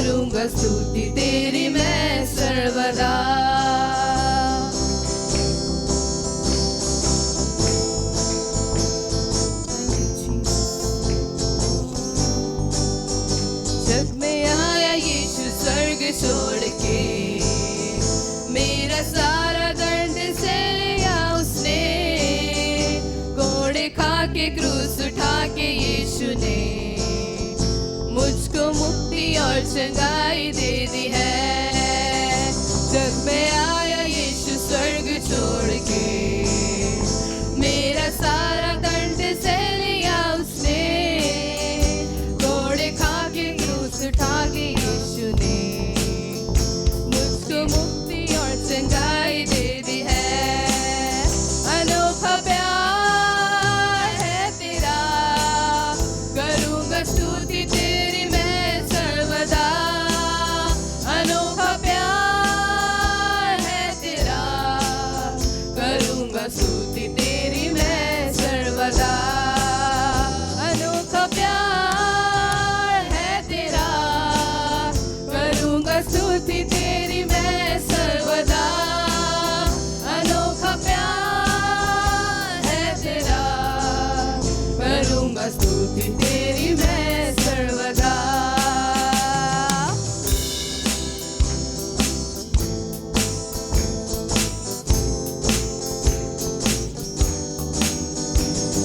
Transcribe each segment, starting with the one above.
करूँगा स्तुति तेरी मैं सर्वदा। जग में आया यीशु स्वर्ग छोड़ के, मेरा सारा दर्द से लिया उसने। कोड़े खा के क्रूस उठा के यीशु ने मुझको मुक्ति और चंगाई दे दी है। जग में आया यीशु स्वर्ग छोड़ के, मेरा सारा दर्द से लिया उसने। कोड़े खा के क्रूस उठा के यीशु ने मुझको मुक्ति और चंगाई दे दी है। अनोखा प्यार है तेरा, करूँगा स्तुति तेरी मैं सर्वदा। अनोखा प्यार है तेरा, करूँगा स्तुति तेरी मैं सर्वदा। अनोखा प्यार है तेरा, करूँगा स्तुति तेरी मैं सर्वदा। अनोखा प्यार है तेरा, करूँगा स्तुति तेरी मैं सर्वदा।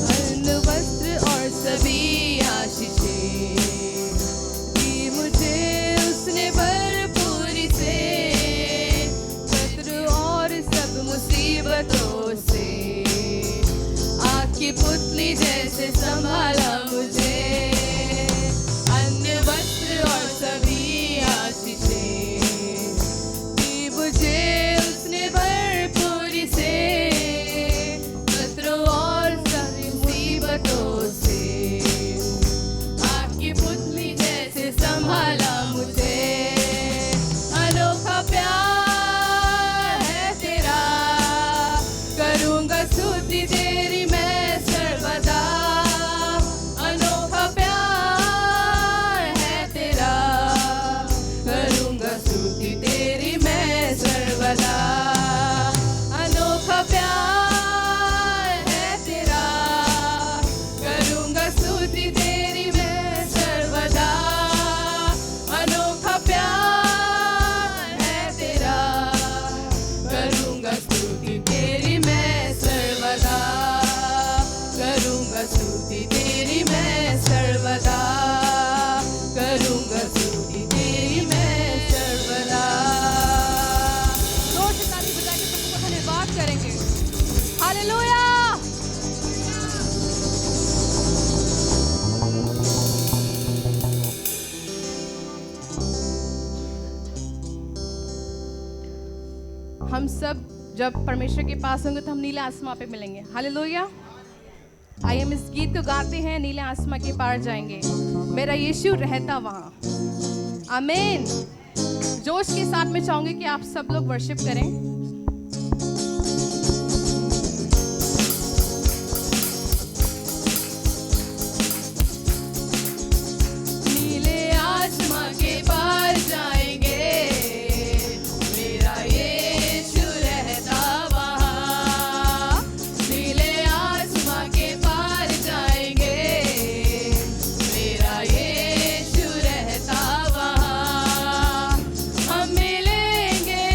अन्न वस्त्र और सभी आशीषें दी मुझे उसने भरपूरी से। शत्रु और सब मुसीबतों से आग की पुतली जैसे संभाला मुझे। अन्य वस्त्र और सभी आशीषें दी मुझे उसने भरपूरी से। शत्रु और सभी मुसीबतों से आग की पुतली जैसे संभाला मुझे। अनोखा प्यार है तेरा, करूँगा स्तुति तेरी मैं सर्वदा। अनोखा प्यार है तेरा, करूँगा स्तुति तेरी मैं सर्वदा। अनोखा प्यार है तेरा, करूँगा स्तुति तेरी मैं सर्वदा। अनोखा प्यार है तेरा, करूँगा स्तुति तेरी मैं सर्वदा। करूँगा स्तुति तेरी मैं सर्वदा। करूँगा स्तुति तेरी मैं सर्वदा। जोर से ताली बजा के सबको धन्यवाद करेंगे। हालेलुया। हम सब जब परमेश्वर के पास होंगे तो हम नीले आसमां पे मिलेंगे। हालेलुया। आइए हम इस गीत को गाते हैं, नीले आसमां के पार जाएंगे, मेरा यीशु रहता वहाँ। आमीन। जोश के साथ में चाहूंगी कि आप सब लोग वर्शिप करें। नीले आसमां के पार जाएंगे, मेरा यीशु रहता वहाँ। नीले आसमां के पार जाएंगे, मेरा यीशु रहता वहाँ। हम मिलेंगे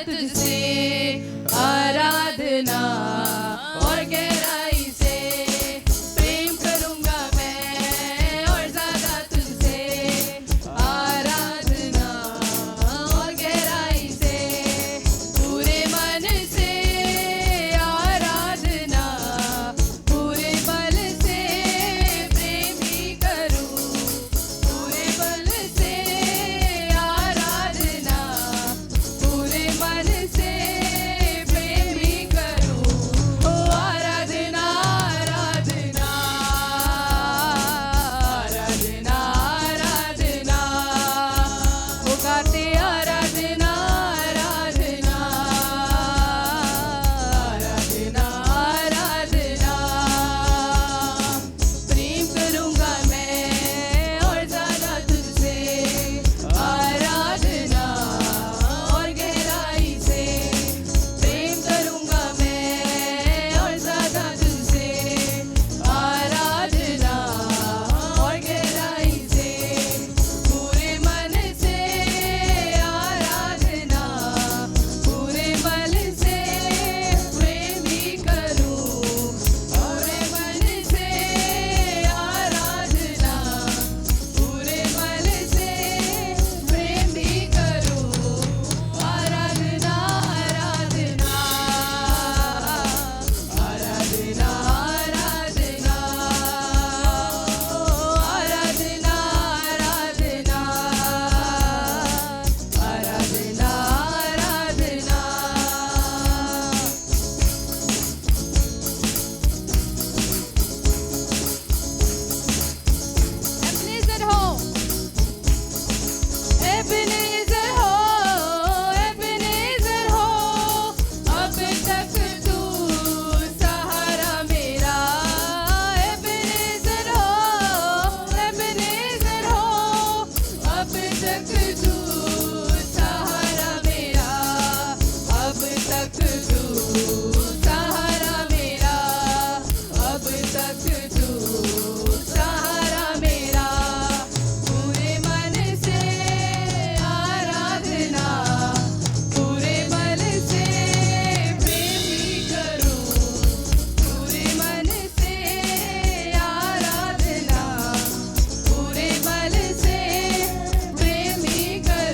तुझसे आराधना और गहराई से प्रेम करूंगा मैं और ज्यादा तुझसे आराधना और गहराई से पूरे मन से आराधना पूरे बल से प्रेम ही करूं पूरे बल से आराधना पूरे मन से प्रेम ही करूं ओ आराधना आराधना आराधना आराधना ओ गाते आराधना आराधना आराधना आराधना प्रेम करूंगा मैं और ज्यादा तुझसे आराधना और गहराई से प्रेम करूंगा मैं और ज्यादा तुझसे आराधना और गहराई से पूरे मन से आराधना पूरे बल से प्रेम ही करूं पूरे मन से आराधना पूरे बल से प्रेम ही करूं आराधना आराधना आराधना आराधना आराधना आराधना आराधना एबनेज़र हो एबनेज़र हो एबनेज़र हो अब तक तू सहारा मेरा एबनेज़र हो एबनेज़र हो अब तक तू सहारा मेरा अब तक तू सहारा मेरा अब तक तू सहारा मेरा पूरे मन से आराधना पूरे बल से प्रेम ही करूं पूरे मन से आराधना पूरे बल से प्रेम ही करूं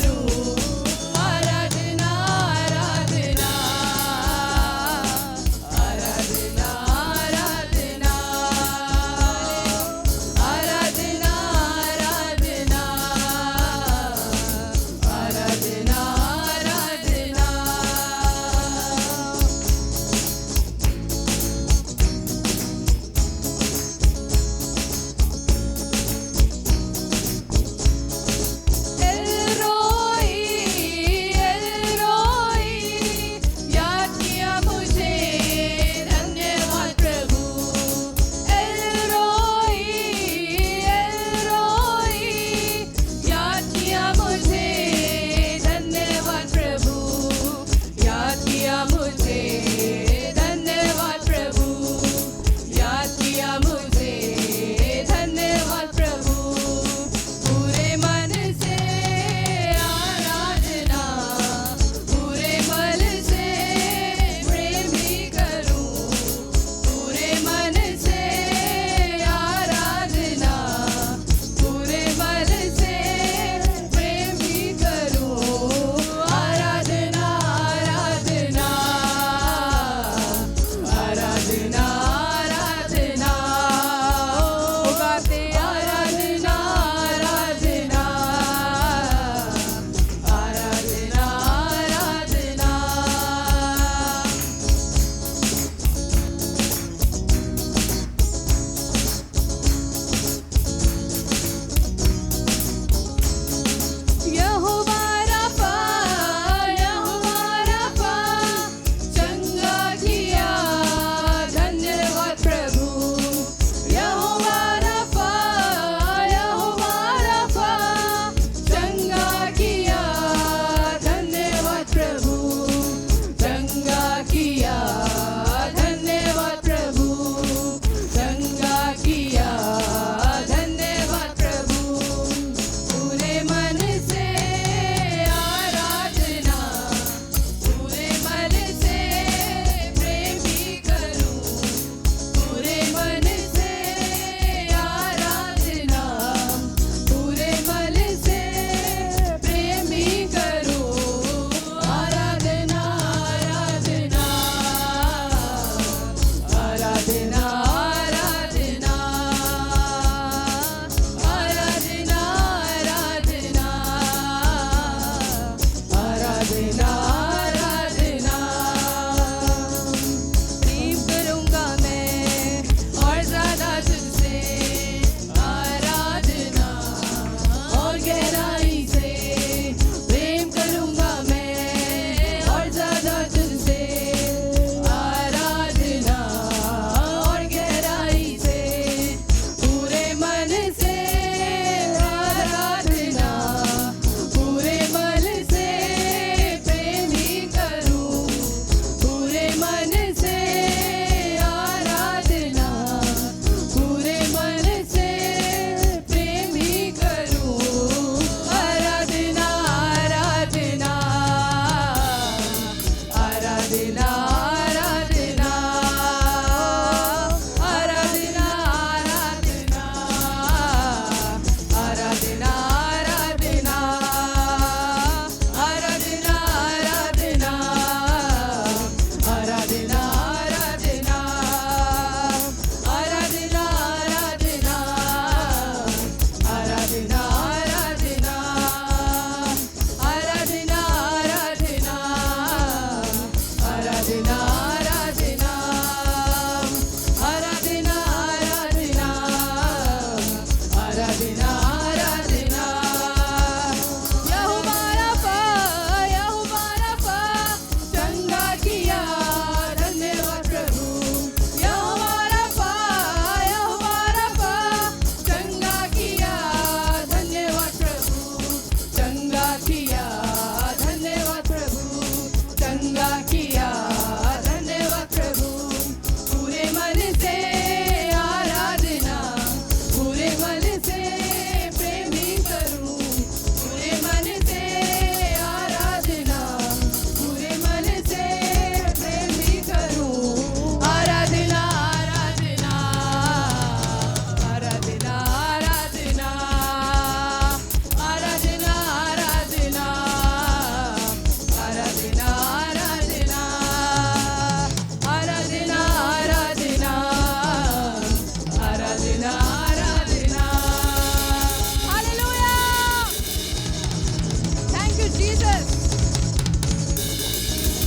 जीसस।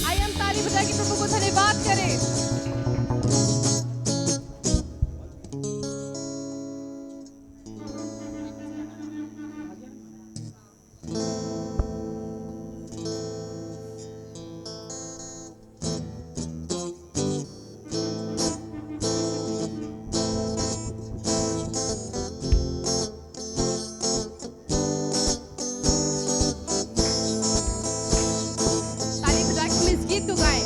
आइए हम ताली बजा के प्रभु को धन्यवाद करें। ताली बजा के हम इस गीत को गाएं।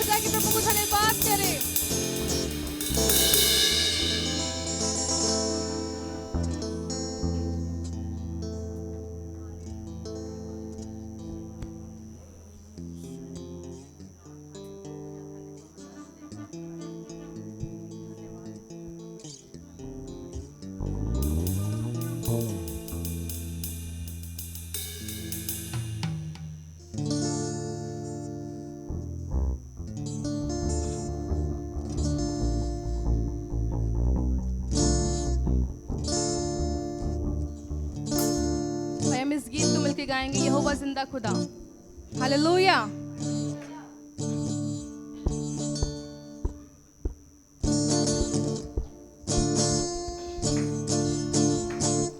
बजा के प्रभु को धन्यवाद करें। हम इस गीत को मिलकर गाएंगे, यहोवा जिंदा खुदा। हालेलुया।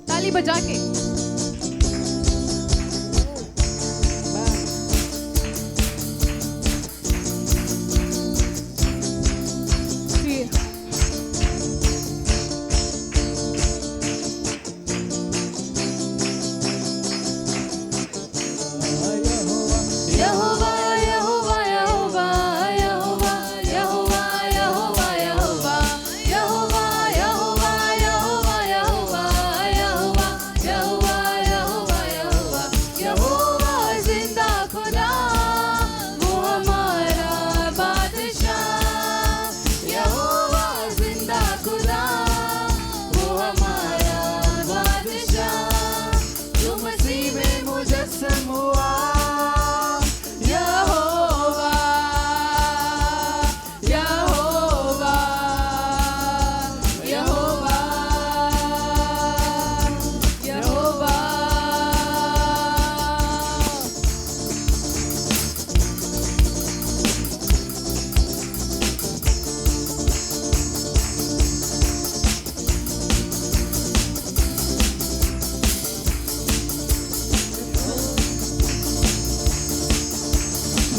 ताली बजा के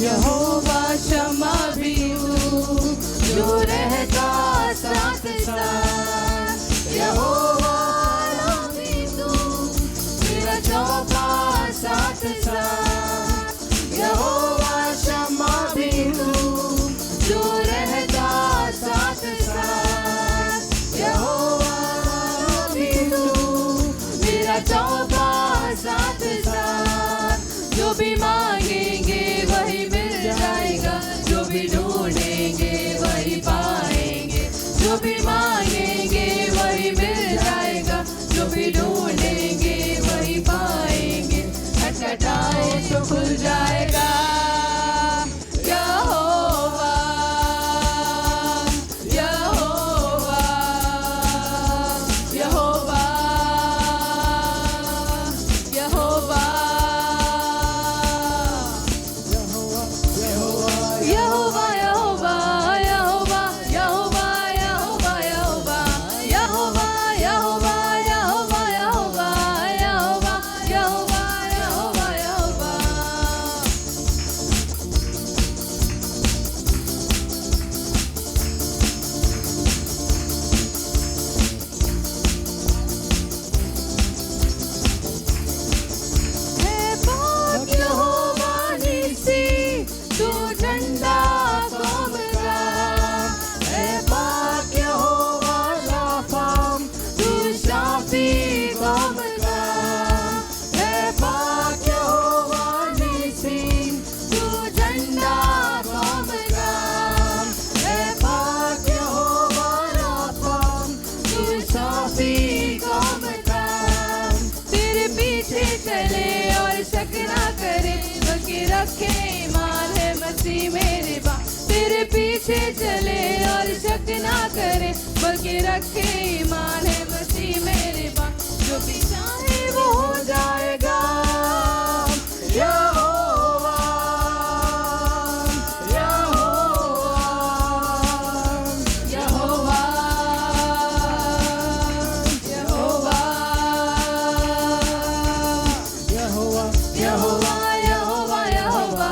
यहोवा शमा भी जो रहता साथ साथ, यहोवा भी तू मेरा चौका साथ साथ, यहोवा शमा भी तू जो रहता साथ साथ, यहोवा भी तू मेरा चौका साथ साथ। जो भी मांगेंगे वही मिल जाएगा, जो भी ढूंढेंगे वही पाएंगे, जो भी मांगेंगे वही मिल जाएगा, जो भी ढूंढेंगे वही पाएंगे। खटखटाए तो खुल जाएगा। यहोवा यहोवा यहोवा यहोवा रखे ईमान है मसीह मेरे बाप, तेरे पीछे चले और शक ना करे, बल्कि रखे ईमान है मसीह मेरे बाप। जो भी चाहे वो हो जाएगा। यहोवा यहोवा यहोवा यहोवा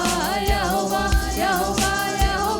यहोवा यहोवा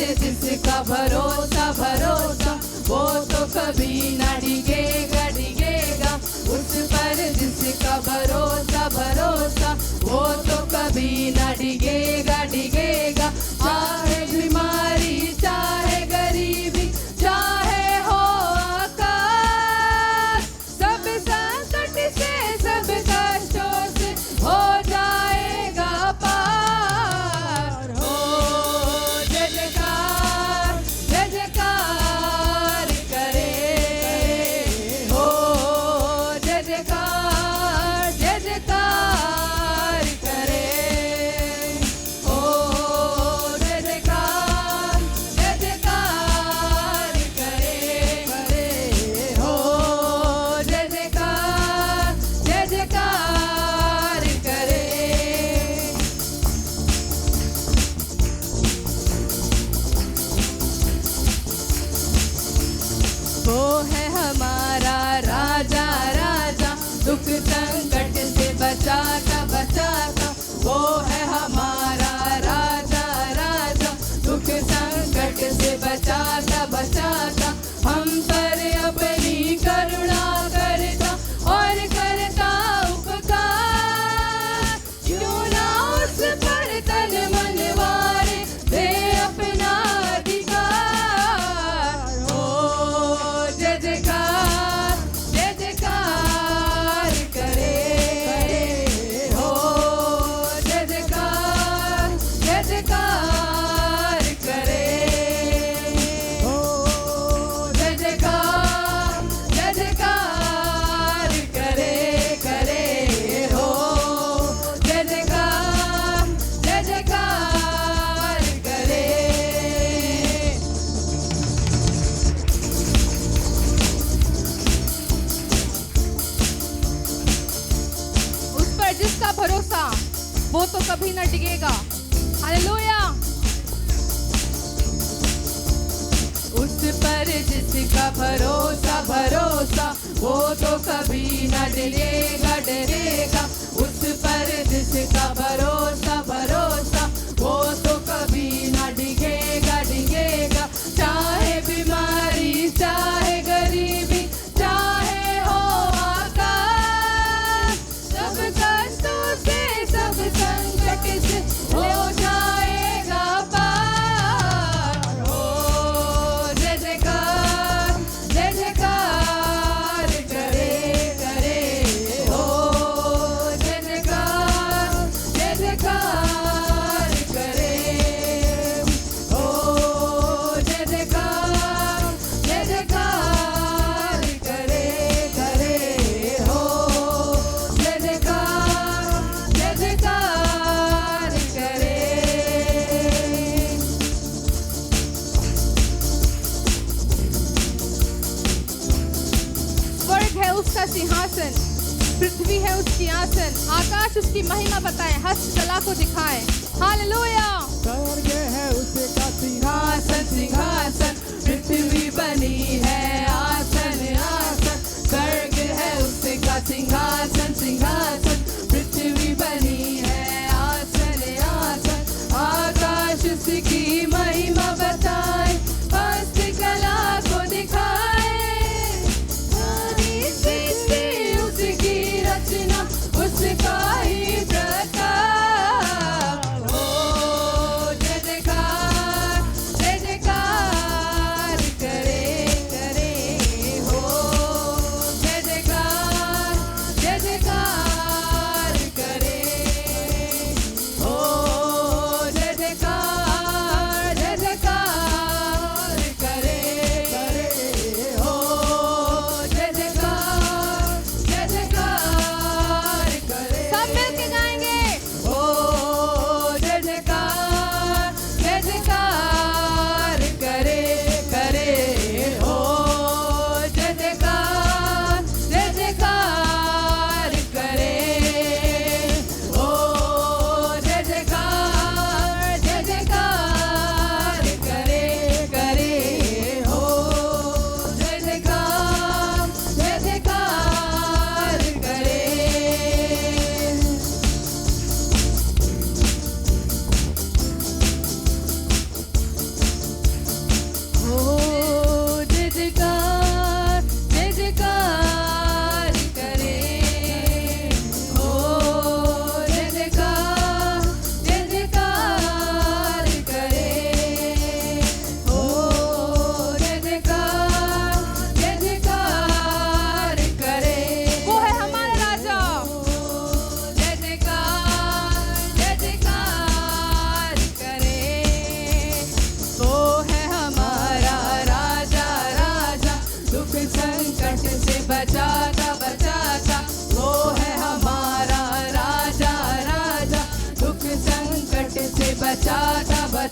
जिसका भरोसा भरोसा वो तो कभी ना डिगेगा डिगेगा। उस पर जिसका भरोसा भरोसा वो तो कभी ना डिगेगा डिगेगा। चाहे बीमारी चाहे गरीबी चाहे हो आकाश, सब संकट से सब कष्टों से हो जाएगा पार। हो जय जयकार करे, हो जय जयकार करे, हो जय जयकार करे, हो जय जयकार करे। वो है हमारा राजा राजा, दुख संकट से बचाता बचाता। वो है हमारा राजा राजा, दुख संकट से बचाता बचाता। हम पर अपनी करुणा करता और करता उपकार, क्यों ना उस पर तन मन वारे दे अपना अधिकार। हो जय जयकार करे, हो जय जयकार करे, हो जय जयकार करे, हो जय जयकार करे। उस पर जिसका भरोसा वो तो कभी न डिगेगा। हालेलुया। उस पर जिसका भरोसा भरोसा वो तो कभी न डरेगा डरेगा। उस पर जिसका भरोसा भरोसा वो तो कभी न डिगेगा डिगेगा। चाहे बीमारी चाहे गरीबी चाहे हो आकाश, सब कष्टों से सब संकट से हो जाएगा पार। हो जय जयकार करे, हो जय जयकार करे, हो जय जयकार करे, हो जय जयकार करे। स्वर्ग है उसका सिंहासन, पृथ्वी है उसकी आसन, आकाश उसकी महिमा बताए, हस्त कला को दिखाए। हालेलुया। स्वर्ग है उसका सिंहासन सिंहासन, पृथ्वी बनी है आसन आसन। स्वर्ग है उसका सिंहासन सिंहासन, पृथ्वी बनी है आसन आसन। आकाश उसकी महिमा बताए, हस्त कला को दिखाए। सारी सृष्टि उसकी रचना, उसका ही प्रकाश। हो जय जयकार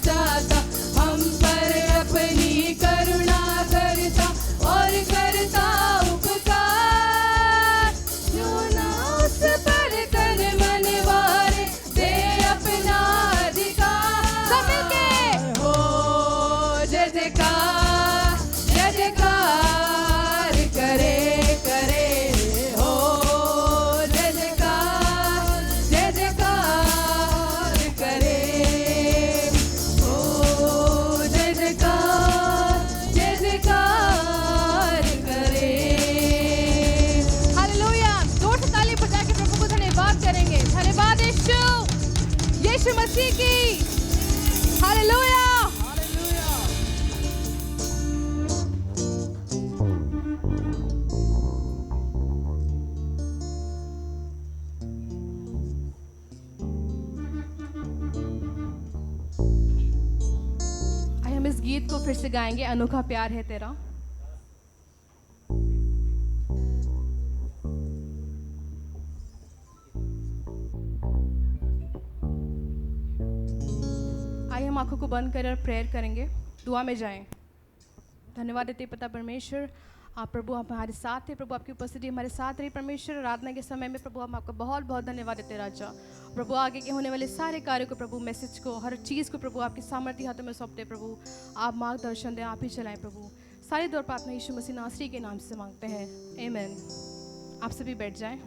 बचाता, हम पर अपनी करुणा करता और करता उपकार। जो ना उस पर तन मन वारे, दे अपना अधिकार। सब मिलके हो जय जयकार, जय जयकार करे करे हो, जय जयकार, जय जयकार करे हो, जय जयकार, जय जयकार करे। हालेलुया। जोर से ताली बजा के प्रभु को धन्यवाद करेंगे। धन्यवाद यीशु, यीशु मसीह की। हालेलुया। आइए हम इस गीत को फिर से गाएंगे, अनोखा प्यार है तेरा। आइए हम आंखों को बंद करें और प्रेयर करेंगे, दुआ में जाएं। धन्यवाद देते पिता परमेश्वर, आप प्रभु आप हमारे साथ हैं। प्रभु आपकी उपस्थिति हमारे साथ रही परमेश्वर। आराधना के समय में प्रभु हम आपका बहुत बहुत धन्यवाद देते राजा। प्रभु आगे के होने वाले सारे कार्यों को, प्रभु मैसेज को, हर चीज़ को प्रभु आपकी सामर्थ्य हाथों में सौंपते प्रभु। आप मार्गदर्शन दें, आप ही चलाएं प्रभु। सारी दौर प्रार्थना यीशु मसीह नासरी के नाम से मांगते हैं, आमीन। आप सभी बैठ जाएं।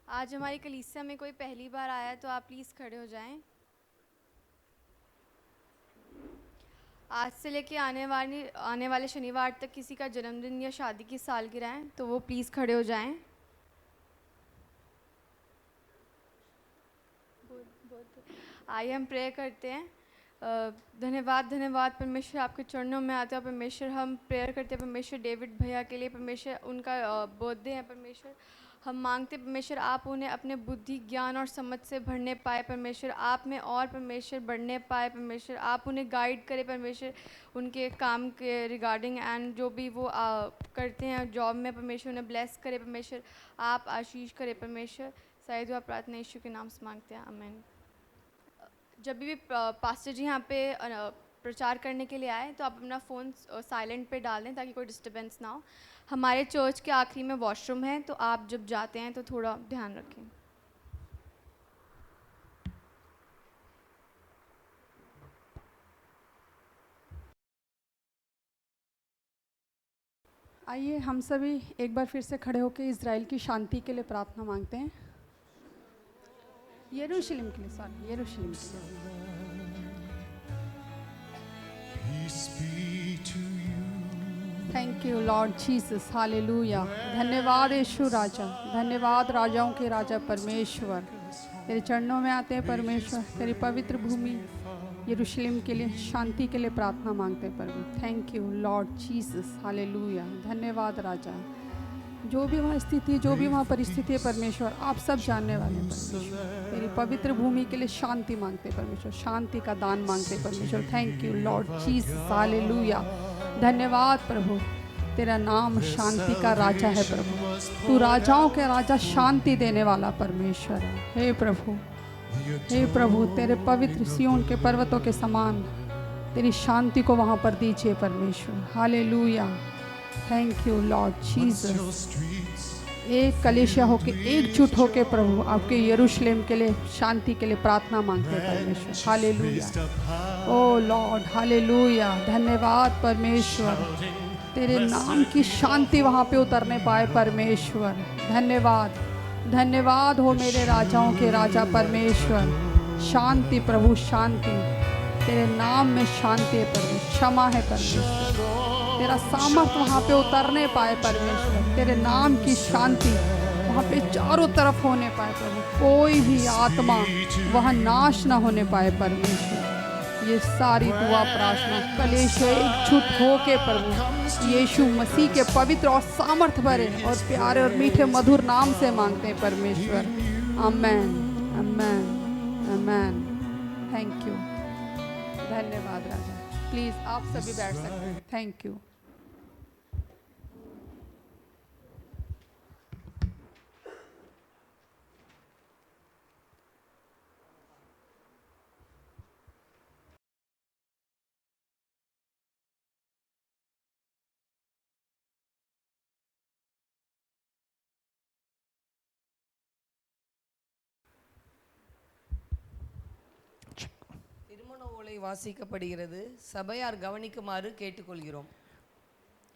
आज हमारी कलीसिया में कोई पहली बार आया है तो आप प्लीज़ खड़े हो जाएं। आज से लेके आने वाले शनिवार तक किसी का जन्मदिन या शादी की सालगिरह है तो वो प्लीज़ खड़े हो जाएं। आइए हम प्रे करते हैं। धन्यवाद धन्यवाद परमेश्वर, आपके चरणों में आते हैं परमेश्वर। हम प्रेयर करते हैं परमेश्वर डेविड भैया के लिए परमेश्वर, उनका बर्थडे है परमेश्वर। हम मांगते परमेश्वर आप उन्हें अपने बुद्धि ज्ञान और समझ से भरने पाए परमेश्वर, आप में और परमेश्वर बढ़ने पाए परमेश्वर। आप उन्हें गाइड करें परमेश्वर उनके काम के रिगार्डिंग एंड जो भी वो करते हैं जॉब में परमेश्वर, उन्हें ब्लेस करें परमेश्वर, आप आशीष करें परमेश्वर। सारी दुआ प्रार्थना यीशु के नाम से मांगते हैं, आमीन। जब भी पास्टर जी यहाँ पे प्रचार करने के लिए आए तो आप अपना फ़ोन साइलेंट पे डाल दें ताकि कोई डिस्टर्बेंस ना हो। हमारे चर्च के आखिरी में वॉशरूम है तो आप जब जाते हैं तो थोड़ा ध्यान रखें। आइए हम सभी एक बार फिर से खड़े होकर इज़राइल की शांति के लिए प्रार्थना मांगते हैं। यरूशलेम के लिए, सॉरी यरूशलेम के लिए। Thank you Lord Jesus, hallelujah. धन्यवाद यीशु राजा, धन्यवाद राजाओं के राजा परमेश्वर। तेरे चरणों में आते हैं परमेश्वर, तेरी पवित्र भूमि यरूशलेम के लिए शांति के लिए प्रार्थना मांगते हैं प्रभु। Thank you Lord Jesus, hallelujah. धन्यवाद राजा। जो भी वहाँ स्थिति, जो भी वहाँ परिस्थिति है परमेश्वर, आप सब जानने वाले हैं परमेश्वर। तेरी पवित्र भूमि के लिए शांति मांगते परमेश्वर, शांति का दान मांगते परमेश्वर। Thank you Lord Jesus, hallelujah. धन्यवाद प्रभु, तेरा नाम शांति का राजा है प्रभु। तू राजाओं के राजा, शांति देने वाला परमेश्वर है। हे प्रभु, हे प्रभु, तेरे पवित्र सिय्योन के पर्वतों के समान तेरी शांति को वहाँ पर दीजिए परमेश्वर। Hallelujah. Thank you Lord Jesus. एक कलीसिया होके, एकजुट होके प्रभु आपके यरूशलेम के लिए शांति के लिए प्रार्थना मांगते हैं परमेश्वर। हालेलुया। ओ लॉर्ड, हालेलुया। धन्यवाद परमेश्वर, तेरे नाम की शांति वहाँ पे उतरने पाए परमेश्वर। धन्यवाद, धन्यवाद हो मेरे राजाओं के राजा परमेश्वर। शांति प्रभु, शांति तेरे नाम में शांति है परमेश्वर, क्षमा है परमेश्वर। तेरा सामर्थ वहाँ पे उतरने पाए परमेश्वर। तेरे नाम की शांति वहाँ पे चारों तरफ होने पाए प्रभु। कोई भी आत्मा वहाँ नाश ना होने पाए परमेश्वर। ये सारी दुआ प्रार्थना कलेशा एकजुट होके प्रभु यीशु मसीह के पवित्र और सामर्थ भरे और प्यारे और मीठे मधुर नाम से मांगते हैं परमेश्वर। Amen amen amen. Thank you. धन्यवाद राजा। प्लीज आप सभी बैठ सकते हैं। Thank you. திருமண ஓலை வாசிக்கப்படுகிறது. சபையார் கவனிக்குமாறு கேட்டுக்கொள்கிறோம்.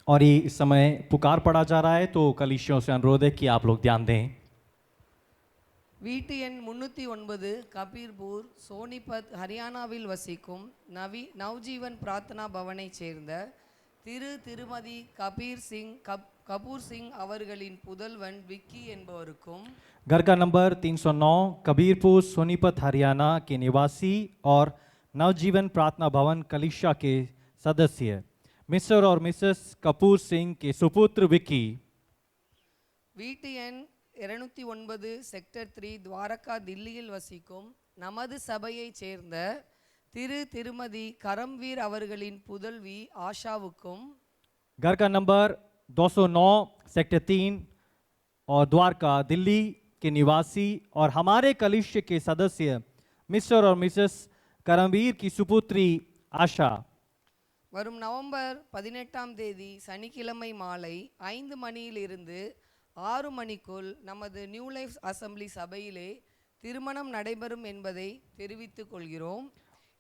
और ये इस समय पुकार पड़ा जा रहा है तो कलीसियों से अनुरोध है कि आप लोग ध्यान दें। வீட்டு எண் 309 கபீர்பூர் சோனிபத் ஹரியானாவில் வசிக்கும் நவ்ஜீவன் பிரார்த்தனா பவனைச் சேர்ந்த திருமதி கபூர் சிங் அவர்களின் புதல்வன் விக்கி என்பவருக்கும் घर का नंबर 309 कबीरपुर सोनीपत हरियाणा के निवासी और नवजीवन प्रार्थना भवन कलीसिया के सदस्य मिस्टर और मिसेस कपूर सिंह के सुपुत्र विकी। வீட்டு எண் 209 सेक्टर 3 द्वारका दिल्लिயில் வசிக்கும் நமது சபையைச் சேர்ந்த திருமதி கரம்வீர் அவர்களின் புதல்வி ஆஷாவுக்கும் घर का नंबर 209 सेक्टर 3 और द्वारका दिल्ली के निवासी और हमारे कलीसिया के सदस्य मिस्टर और मिसेस करमवीर की सुपुत्री आशा வரும் நவம்பர் 18ஆம் தேதி சனிக்கிழமை மாலை 5 மணியிலிருந்து 6 மணிக்குள் நமது நியூ லைஃப் அசெம்பிளி சபையிலே திருமணம் நடைபெறும் என்பதை தெரிவித்துக் கொள்கிறோம்.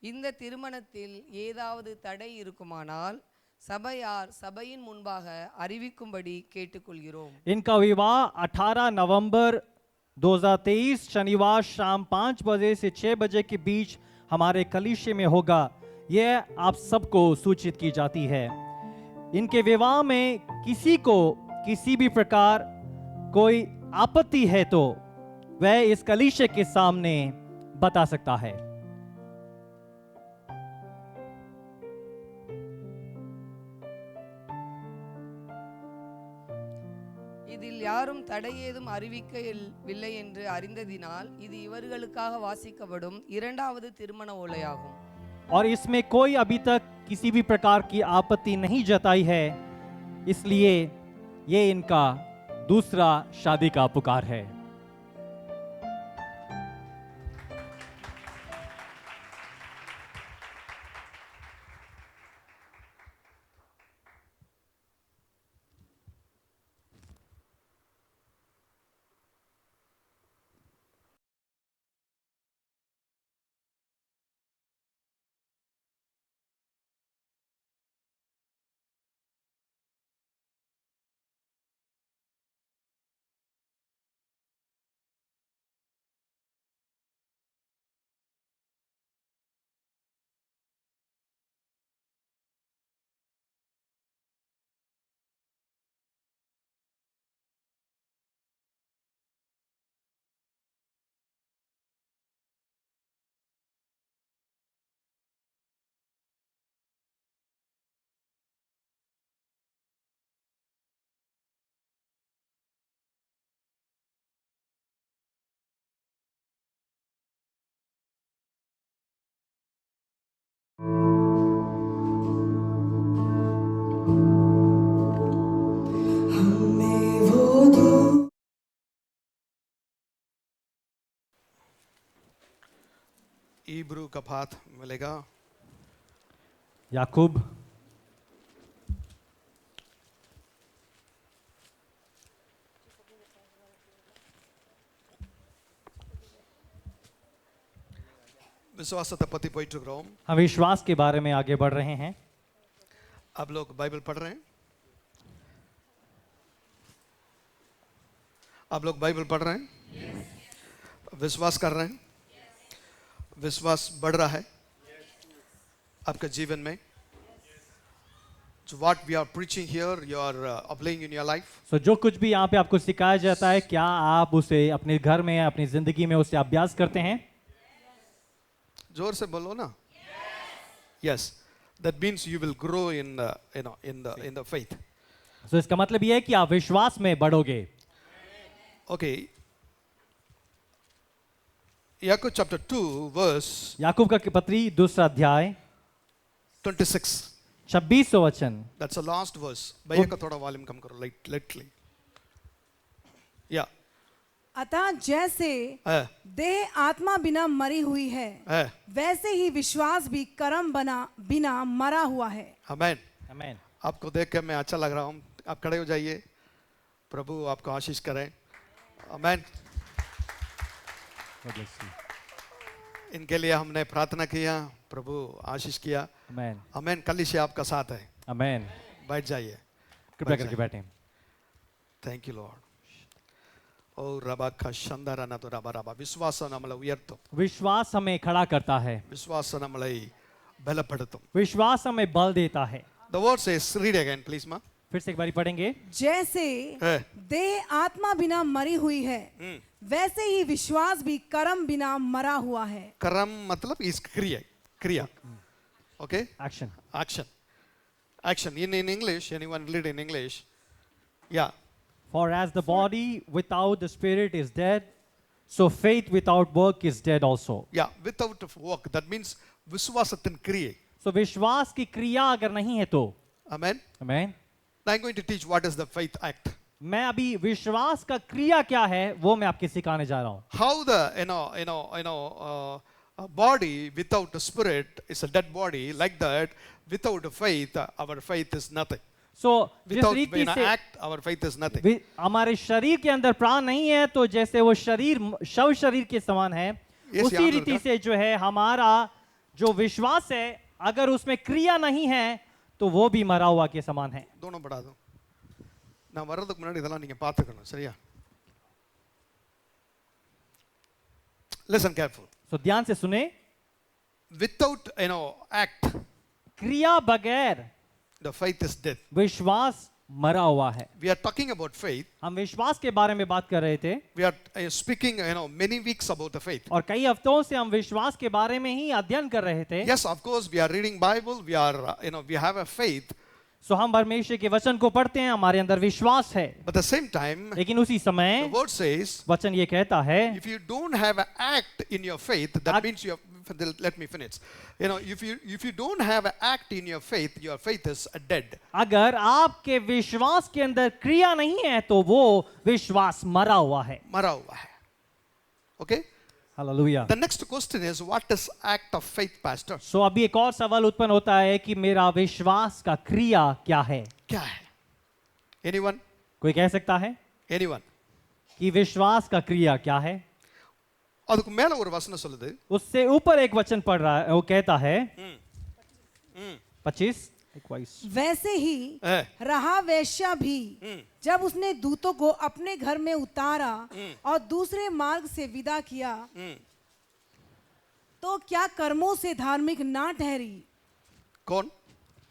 இந்த திருமணத்தில் ஏதாவது தடை இருக்குமானால் சபையார் சபையின் முன்பாக அறிவிக்கும்படி கேட்டுக்கொள்கிறோம். इनका विवाह 18 नवंबर 2023 शनिवार शाम 5 बजे से 6 बजे के बीच हमारे कलीसिया में होगा। यह आप सबको सूचित की जाती है। इनके विवाह में किसी को किसी भी प्रकार कोई आपत्ति है तो वह इस कलीसिया के सामने बता सकता है। இதில் யாரும் தடை ஏதும் அறிவிக்கவில்லை என்று அறிந்ததினால் இது இவர்களுக்காக வாசிக்கப்படும் இரண்டாவது திருமண ஓலையாகும். और इसमें कोई अभी तक किसी भी प्रकार की आपत्ति नहीं जताई है, इसलिए ये इनका दूसरा शादी का पुकार है। इब्रू का पाठ मिलेगा। याकूब विश्वासத்தை பத்தி போயிட்டு இருக்கிறோம். हम विश्वास के बारे में आगे बढ़ रहे हैं। आप लोग बाइबल पढ़ रहे हैं? आप लोग बाइबल पढ़ रहे हैं? विश्वास कर रहे हैं? विश्वास बढ़ रहा है आपके जीवन में? So what we are preaching here, you are applying in your life. So जो कुछ भी यहाँ पे आपको सिखाया जाता है, क्या आप उसे अपने घर में अपनी जिंदगी में उसे अभ्यास करते हैं? जोर से बोलो ना। Yes, that means you will grow in in the faith. तो इसका मतलब ये है कि आप विश्वास में बढ़ोगे. Okay. Jacob chapter 2 verse याकूब का पत्री दूसरा अध्याय 26. 26वां वचन. That's the last verse. भैया का थोड़ा वॉल्यूम कम करो lightly. Yeah. अतः जैसे है देह आत्मा बिना मरी हुई है वैसे ही विश्वास भी कर्म बिना मरा हुआ है. आमेन. आमेन. आपको देख के मैं अच्छा लग रहा हूँ. आप खड़े हो जाइए. प्रभु आपको आशीष करें. आमेन. इनके लिए हमने प्रार्थना किया. प्रभु आशीष किया. आमेन. आमेन. कलीसिया आपका साथ है. आमेन. बैठ जाइए. कृपया करके बैठें. Thank you Lord. ओ रबा का शंदरना तो रबा रबा विश्वास നമ്മളെ ഉയർത്തും. विश्वास हमें खड़ा करता है. विश्वास നമ്മളെ बलப்படுത്തും. विश्वास हमें बल देता है. The word says, read again please ma. फिर से एक बारी पढ़ेंगे. जैसे देह आत्मा बिना मरी हुई है वैसे ही विश्वास भी कर्म बिना मरा हुआ है. कर्म मतलब इस क्रिया. Okay? Action. In English, anyone read in English? Yeah. For as the body without the spirit is dead, so faith without work is dead also. Yeah, without work. That means विश्वासத்தின் क्रिया. So विश्वास की क्रिया अगर नहीं है तो. Amen. Amen. Now I'm going to teach what is the faith act. मैं अभी विश्वास का क्रिया क्या है वो मैं आपके सिखाने जा रहा हूँ. How the a body without a spirit is a dead body. Like that, without faith, our faith is nothing. So जिस Without रीति से act, our faith is nothing. हमारे शरीर के अंदर प्राण नहीं है तो जैसे वो शरीर शव शरीर के समान है, उसी रीति से जो है हमारा जो विश्वास है अगर उसमें क्रिया नहीं है तो वो भी मरा हुआ के समान है. दोनों बढ़ा दो. நான் வர்றதுக்கு முன்னாடி இதெல்லாம் நீங்க பாத்துக்கணும். சரியா? Listen careful. So ध्यान से सुने. Without act, क्रिया बगैर the faith is dead. विश्वास मरा हुआ है. We are talking about faith. हम विश्वास के बारे में बात कर रहे थे. We are speaking many weeks about the faith. और कई हफ्तों से हम विश्वास के बारे में ही अध्ययन कर रहे थे. Yes, of course we are reading Bible. We are we have a faith. So हम परमेश्वर के वचन को पढ़ते हैं, हमारे अंदर विश्वास है. But at the same time, लेकिन उसी समय the word says, वचन ये कहता है, if you don't have an act in your faith, that means you have. Let me finish. If you don't have an act in your faith is dead. अगर आपके विश्वास के अंदर क्रिया नहीं है तो वो विश्वास मरा हुआ है. मरा हुआ है. Okay? Hallelujah. The next question is, what is act of faith, pastor? So अभी एक और सवाल उत्पन्न होता है कि मेरा विश्वास का क्रिया क्या है? क्या है? Anyone? कोई कह सकता है? Anyone? कि विश्वास का क्रिया क्या है? அதுக்கு மேல ஒரு வசனம் சொல்லுது. उससे ऊपर एक वचन पढ़ रहा है, वो कहता है 25 वैसे ही रहा वेश्या भी जब उसने दूतों को अपने घर में उतारा और दूसरे मार्ग से विदा किया तो क्या कर्मों से धार्मिक ना ठहरी? कौन?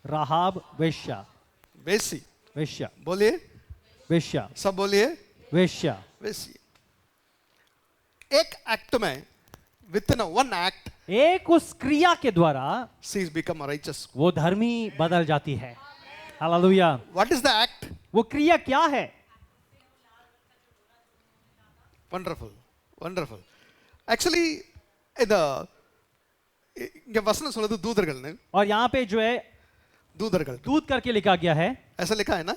राहाब वेश्या. वेसी. वेश्या. बोलिए. वेश्या. सब बोलिए. वेश्या. वेसी. एक एक्ट में within one act एक उस क्रिया के द्वारा she is become righteous. वो धर्मी बदल जाती है. Hallelujah. What is the act? वो क्रिया क्या है? Wonderful. Actually இங்க வசனம் சொல்லுது தூதர்கள்னு. और यहाँ पे जो है दूदरगल दूत करके लिखा गया है. ऐसा लिखा है ना?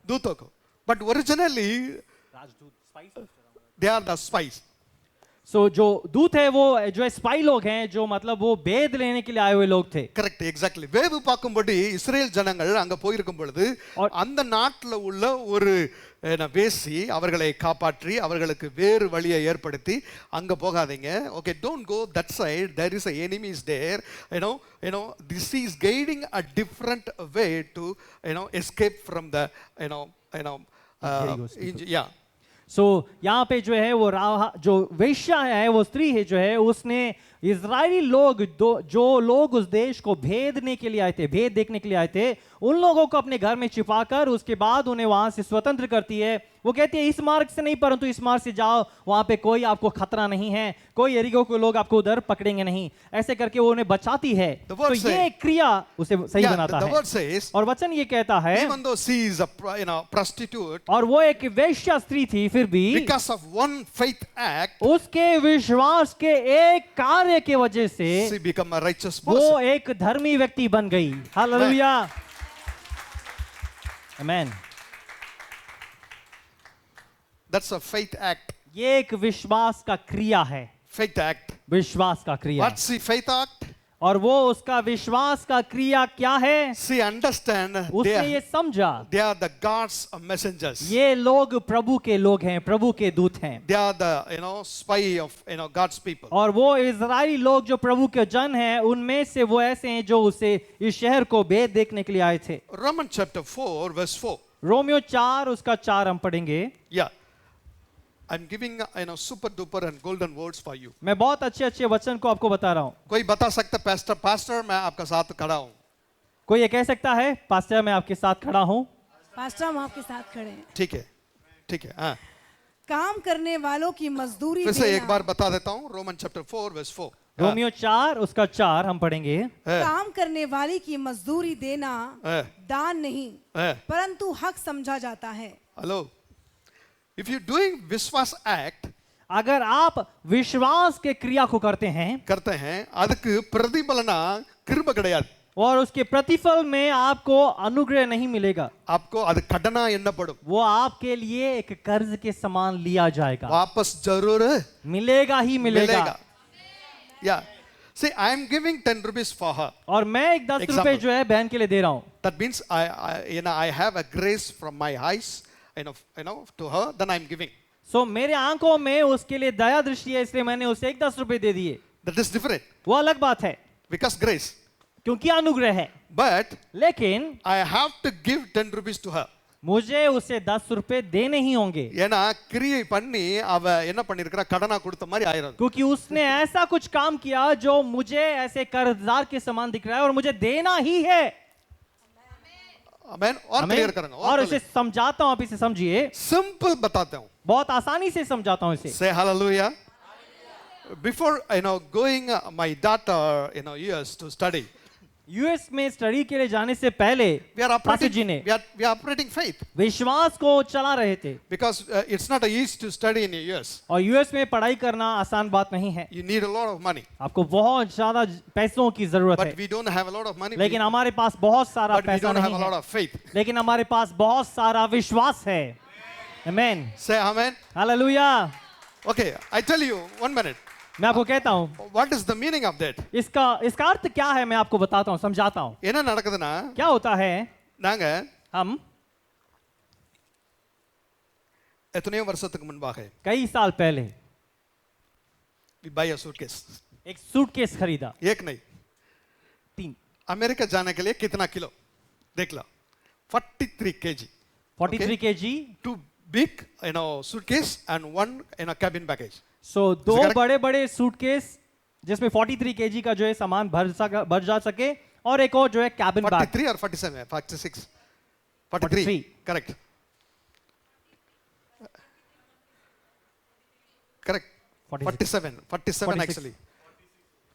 दूतों को. But originally they are the spies. So जो दूत है वो जो स्पाई लोग हैं जो मतलब वो भेद लेने के लिए आए हुए लोग थे. Correct, exactly. வேவு பார்க்கும்படி இஸ்ரேல் ஜனங்கள் அங்க போயிருக்கும் பொழுது அந்த நாட்டுல உள்ள ஒரு வேசி அவர்களை காப்பாற்றி அவர்களுக்கு வேறு வழியை ஏற்படுத்தி அங்க போகாதீங்க. Okay, don't go that side. There is a enemy is there. This is guiding a different way to escape from the yeah. So यहाँ पे जो है वो जो वेश्या है वो स्त्री है जो है उसने इजरायली लोग जो लोग उस देश को भेदने के लिए आए थे, भेद देखने के लिए आए थे, उन लोगों को अपने घर में छिपाकर उसके बाद उन्हें वहां से स्वतंत्र करती है वो कहती है इस मार्ग से नहीं परंतु इस मार्ग से जाओ, वहां पे कोई आपको खतरा नहीं है, कोई यरीहो के लोग आपको उधर पकड़ेंगे नहीं। ऐसे करके वो उन्हें बचाती है। The word तो ये क्रिया उसे सही Yeah, बनाता the है। word says, और वचन ये कहता है, even though she is a prostitute, और वो एक वेश्या स्त्री थी, फिर भी because of one faith act, उसके विश्वास के एक कार्य के वजह से she become a righteous वो person. एक धर्मी व्यक्ति बन गई। Hallelujah, amen. That's a faith act. ये एक विश्वास का क्रिया है, Faith act. विश्वास का क्रिया। What's the faith act? और वो उसका विश्वास का क्रिया क्या है? She understand उसने ये समझा they are the God's messengers. ये लोग प्रभु के लोग हैं, प्रभु के दूत हैं। They are the spy of God's people. और वो इजरायली लोग जो प्रभु के जन हैं, उनमें से वो ऐसे हैं जो उसे इस शहर को भेद देखने के लिए आए थे। Romans chapter 4 verse 4. रोमियो 4 उसका 4 हम पढ़ेंगे। Yeah. I'm giving super duper and golden words for you. मैं बहुत अच्छे अच्छे वचन को आपको बता रहा हूँ। कोई बता सकता पास्टर मैं आपका साथ खड़ा हूँ। कोई ये कह सकता है पास्टर मैं आपके साथ खड़ा हूँ? पास्टर हम आपके साथ खड़े हैं। ठीक है हाँ। काम करने वालों की मजदूरी फिर से एक देना, बार बता देता हूँ। Roman chapter 4 verse 4. रोमियो 4 उसका 4 हम पढ़ेंगे। काम करने वाली की मजदूरी देना दान नहीं परंतु हक समझा जाता है। हेलो, if you doing विश्वास act, अगर आप विश्वास के क्रिया को करते हैं அதுக்கு பிரதிபலனா கிருபை கிடையாது। और उसके प्रतिफल में आपको अनुग्रह नहीं मिलेगा, आपको அது கடனா எண்ணப்படும்। वो आपके लिए एक कर्ज के समान लिया जाएगा। वापस जरूर मिलेगा ही मिलेगा। Yeah. See, I am giving 10 rupees for her. और मैं एक 10 रुपए जो है बहन के लिए दे रहा हूँ। That means I have a grace from my eyes, to her, then I am giving. So मेरे आंखों में उसके लिए दया दृष्टि है, इसलिए मैंने उसे एक 10 रुपए दे दिए। That is different. वो अलग बात है, Because grace. क्योंकि अनुग्रह है। But लेकिन I have to give 10 rupees to her. मुझे उसे 10 रुपए देने ही होंगे, ஏன்னா கிரியை பண்ணி அவ என்ன பண்ணிருக்கா கடனா கொடுத்த மாதிரி ஆயிரும்। क्योंकि उसने ऐसा कुछ काम किया जो मुझे ऐसे कर्जदार के समान दिख रहा है और मुझे देना ही है। आमेन। और क्लियर करूंगा और इसे समझाता हूं, आप इसे समझिए। सिंपल बताता हूं, बहुत आसानी से समझाता हूं इसे। Say hallelujah. Before going my daughter years to study, US में स्टडी के लिए जाने से पहले we are जी ने operating faith विश्वास को चला रहे थे, because it's not easy to study in US. और यूएस में पढ़ाई करना आसान बात नहीं है। You need a lot of money. आपको बहुत ज्यादा पैसों की जरूरत But है, we don't have a lot of money. लेकिन हमारे पास बहुत सारा But we पैसा don't have नहीं a lot है, of faith. लेकिन हमारे पास बहुत सारा विश्वास है। आमेन, Say amen. Hallelujah. Okay, I tell you 1 minute. मैं आपको कहता हूँ What is the meaning of that? इसका अर्थ क्या है, मैं आपको बताता हूँ, समझाता हूँ। என்ன நடக்குதுன்னா क्या होता है, நாங்க हम எத்தனையோ வருஷத்துக்கு முன்பாக कई साल पहले we buy a suitcase. एक सूटकेस खरीदा, एक नहीं, 3 अमेरिका जाने के लिए कितना किलो देख लो, 43 kg. 43 kg। 2 big suitcase and 1 cabin baggage. So Is it 2 correct? बड़े बड़े सूटकेस जिसमें 43 kg का जो है सामान भर जा सके, और एक और जो है cabin bag. 43 or 47? 46. 43. Correct. Correct. 47. 47 actually.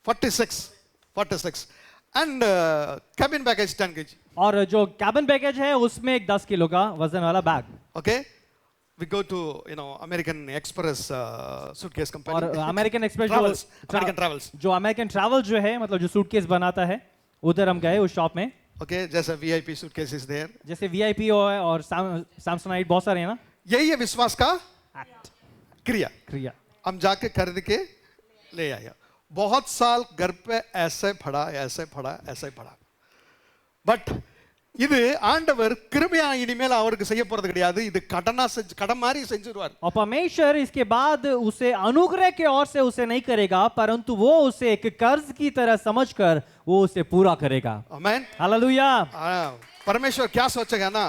46. And cabin baggage 10 kg. और जो कैबिन बैगेज है उसमें एक 10 किलो का वजन वाला bag. Okay. We go to American Express suitcase company. और अमेरिकन एक्सप्रेस American Travels. जो अमेरिकन ट्रैवल जो है, मतलब जो सूटकेस बनाता है, उधर हम गए उस शॉप में। Okay, जैसे VIP suitcase is there. जैसे VIP है और सैमसंगाइट बहुत सारे हैं ना। यही है विश्वास का एक्ट, क्रिया। हम जाके खरीद के ले आया। बहुत साल घर पे ऐसे पड़ा। बट இது ஆண்டவர் கிருபையா இனிமேல் அவருக்கு செய்ய போறது கிடையாது, இது கடன் மாதிரி செஞ்சிருவார்। और परमेश्वर इसके बाद उसे अनुग्रह के ओर से उसे नहीं करेगा, परंतु वो उसे एक कर्ज की तरह समझकर वो उसे पूरा करेगा। आमेन। हालेलुया। परमेश्वर क्या सोचेगा ना,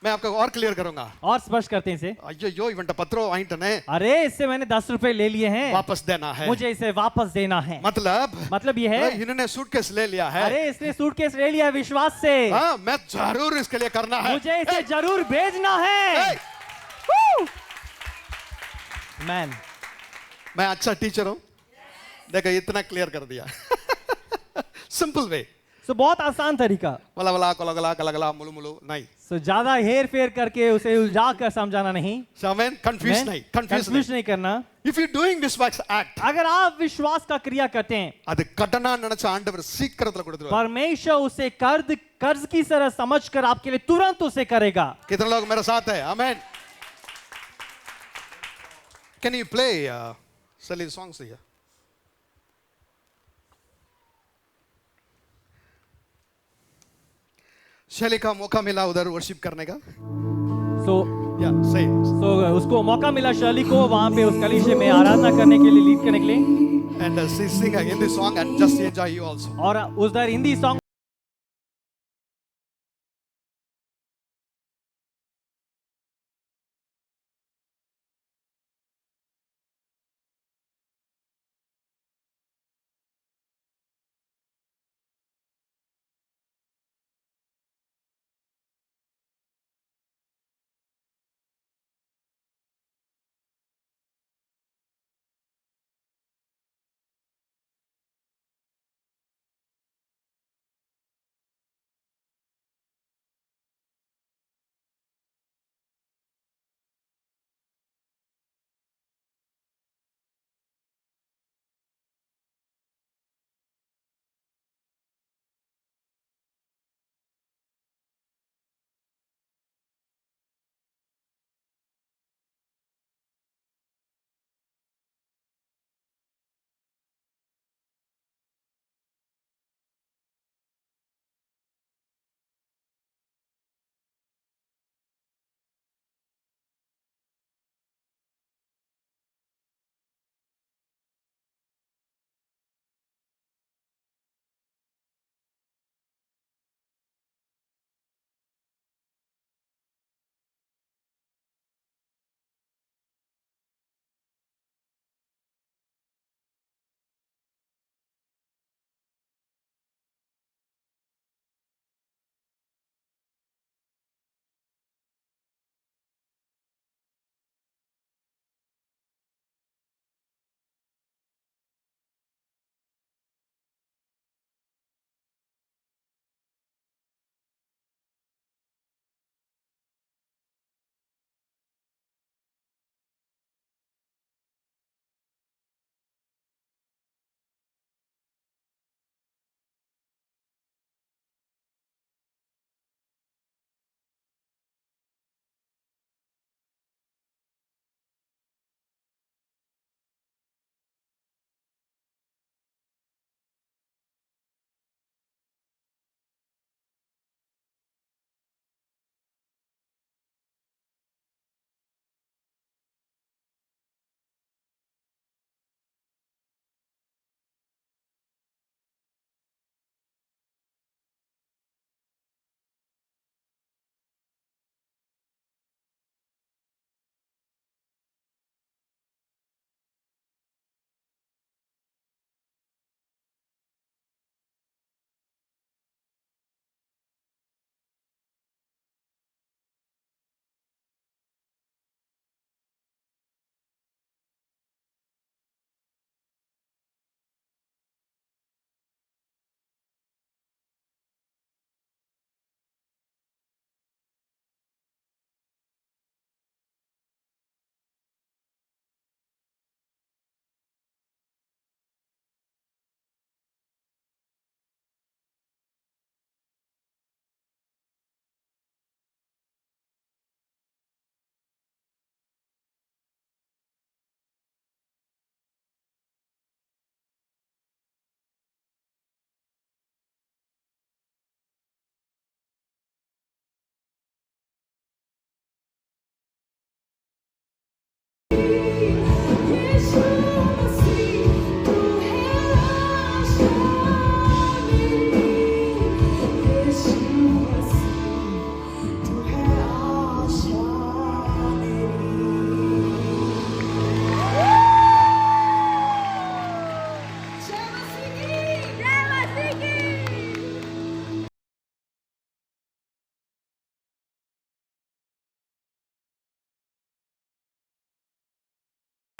मैं आपको और क्लियर करूंगा। और स्पष्ट करते हैं इसे। ஐயோ இவன்ட்ட 10 ரூபாய் வாங்கிட்டனே, अरे इससे मैंने 10 रुपए ले लिए हैं, वापस देना है, मुझे इसे वापस देना है। मतलब ये है, इन्होंने सूटकेस ले लिया है, अरे इसने सूटकेस ले लिया विश्वास से, मैं जरूर इसके लिए करना है, मुझे इसे जरूर भेजना है। मैन मैं अच्छा टीचर हूं, देखो इतना क्लियर कर दिया। सिंपल वे, सो बहुत आसान तरीका। वला वला कलगला कलगला मुलु मुलु नहीं। सो ज्यादा हेर फेर करके उसे उलझा कर समझाना नहीं, आमेन, कंफ्यूज नहीं, कंफ्यूज कंफ्यूज नहीं करना। If you're doing Viswas act, अगर आप विश्वास का क्रिया करते हैं, அது கடனா நினைச்ச ஆண்டவர் சீக்கிரத்துல கொடுத்துருவார்। परमेश्वर उसे कर्ज की तरह समझकर आपके लिए तुरंत उसे करेगा। कितने लोग मेरे साथ है? आमेन। Can you play silly songs here? शैली का मौका मिला उधर वर्शिप करने का। सो या सही। उसको मौका मिला शर्ली को वहां पे उस कलीसिया में आराधना करने के लिए, लीड करने के लिए। And she sing a Hindi song and just enjoy you also. और उधर हिंदी सॉन्ग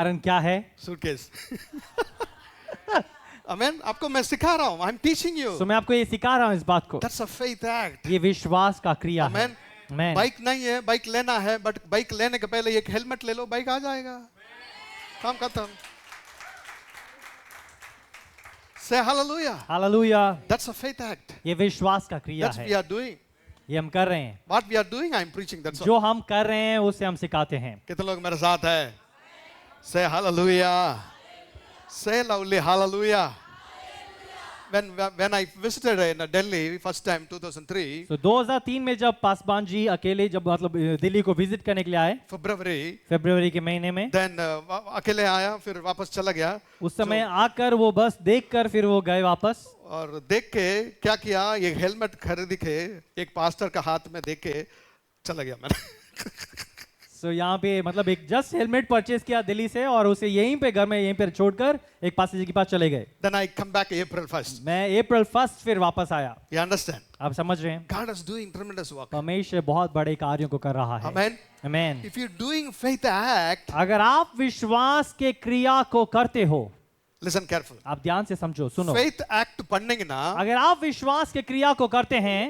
कारण क्या है? सूटकेस। आमेन। आपको मैं सिखा रहा हूँ, आई एम टीचिंग यू। तो मैं आपको ये सिखा रहा हूँ इस बात को। That's a faith act. ये विश्वास का क्रिया है। आमेन। Amen. बाइक नहीं है, बाइक लेना है, बट बाइक लेने के पहले एक हेलमेट ले लो, बाइक आ जाएगा, काम खत्म। Say hallelujah. Hallelujah. That's a faith act. ये विश्वास का क्रिया That's है। we are doing. ये हम कर रहे हैं। What we are doing, I am preaching. That's all. जो हम कर रहे हैं उसे हम सिखाते हैं। कितने लोग मेरे साथ है? Say hallelujah. Say loudly hallelujah. When I visited in Delhi first time 2003, तो 2003 में जब पासवान जी अकेले जब मतलब दिल्ली को विजिट करने के लिए आए February, फरवरी के महीने में, then अकेले आया, फिर वापस चला गया। उस समय आकर वो बस देखकर फिर वो गए वापस। और देख के क्या किया, ये हेलमेट खरीद के एक पास्टर का हाथ में देख के चला गया मैंने। सो यहाँ पे मतलब एक जस्ट हेलमेट परचेज किया दिल्ली से और उसे यहीं पे घर में यहीं पे छोड़कर एक पास्टर जी के पास चले गए। Then I come back April 1st. मैं अप्रैल 1 फिर वापस आया। You understand? आप समझ रहे हैं? God is doing tremendous work. परमेश्वर बहुत बड़े कार्यों को कर रहा है। Amen. आमीन। If you're doing faith act, अगर आप विश्वास के क्रिया को करते हो, listen careful. आप ध्यान से समझो, सुनो। Faith act பண்ணீங்கன்னா अगर आप विश्वास के क्रिया को करते हैं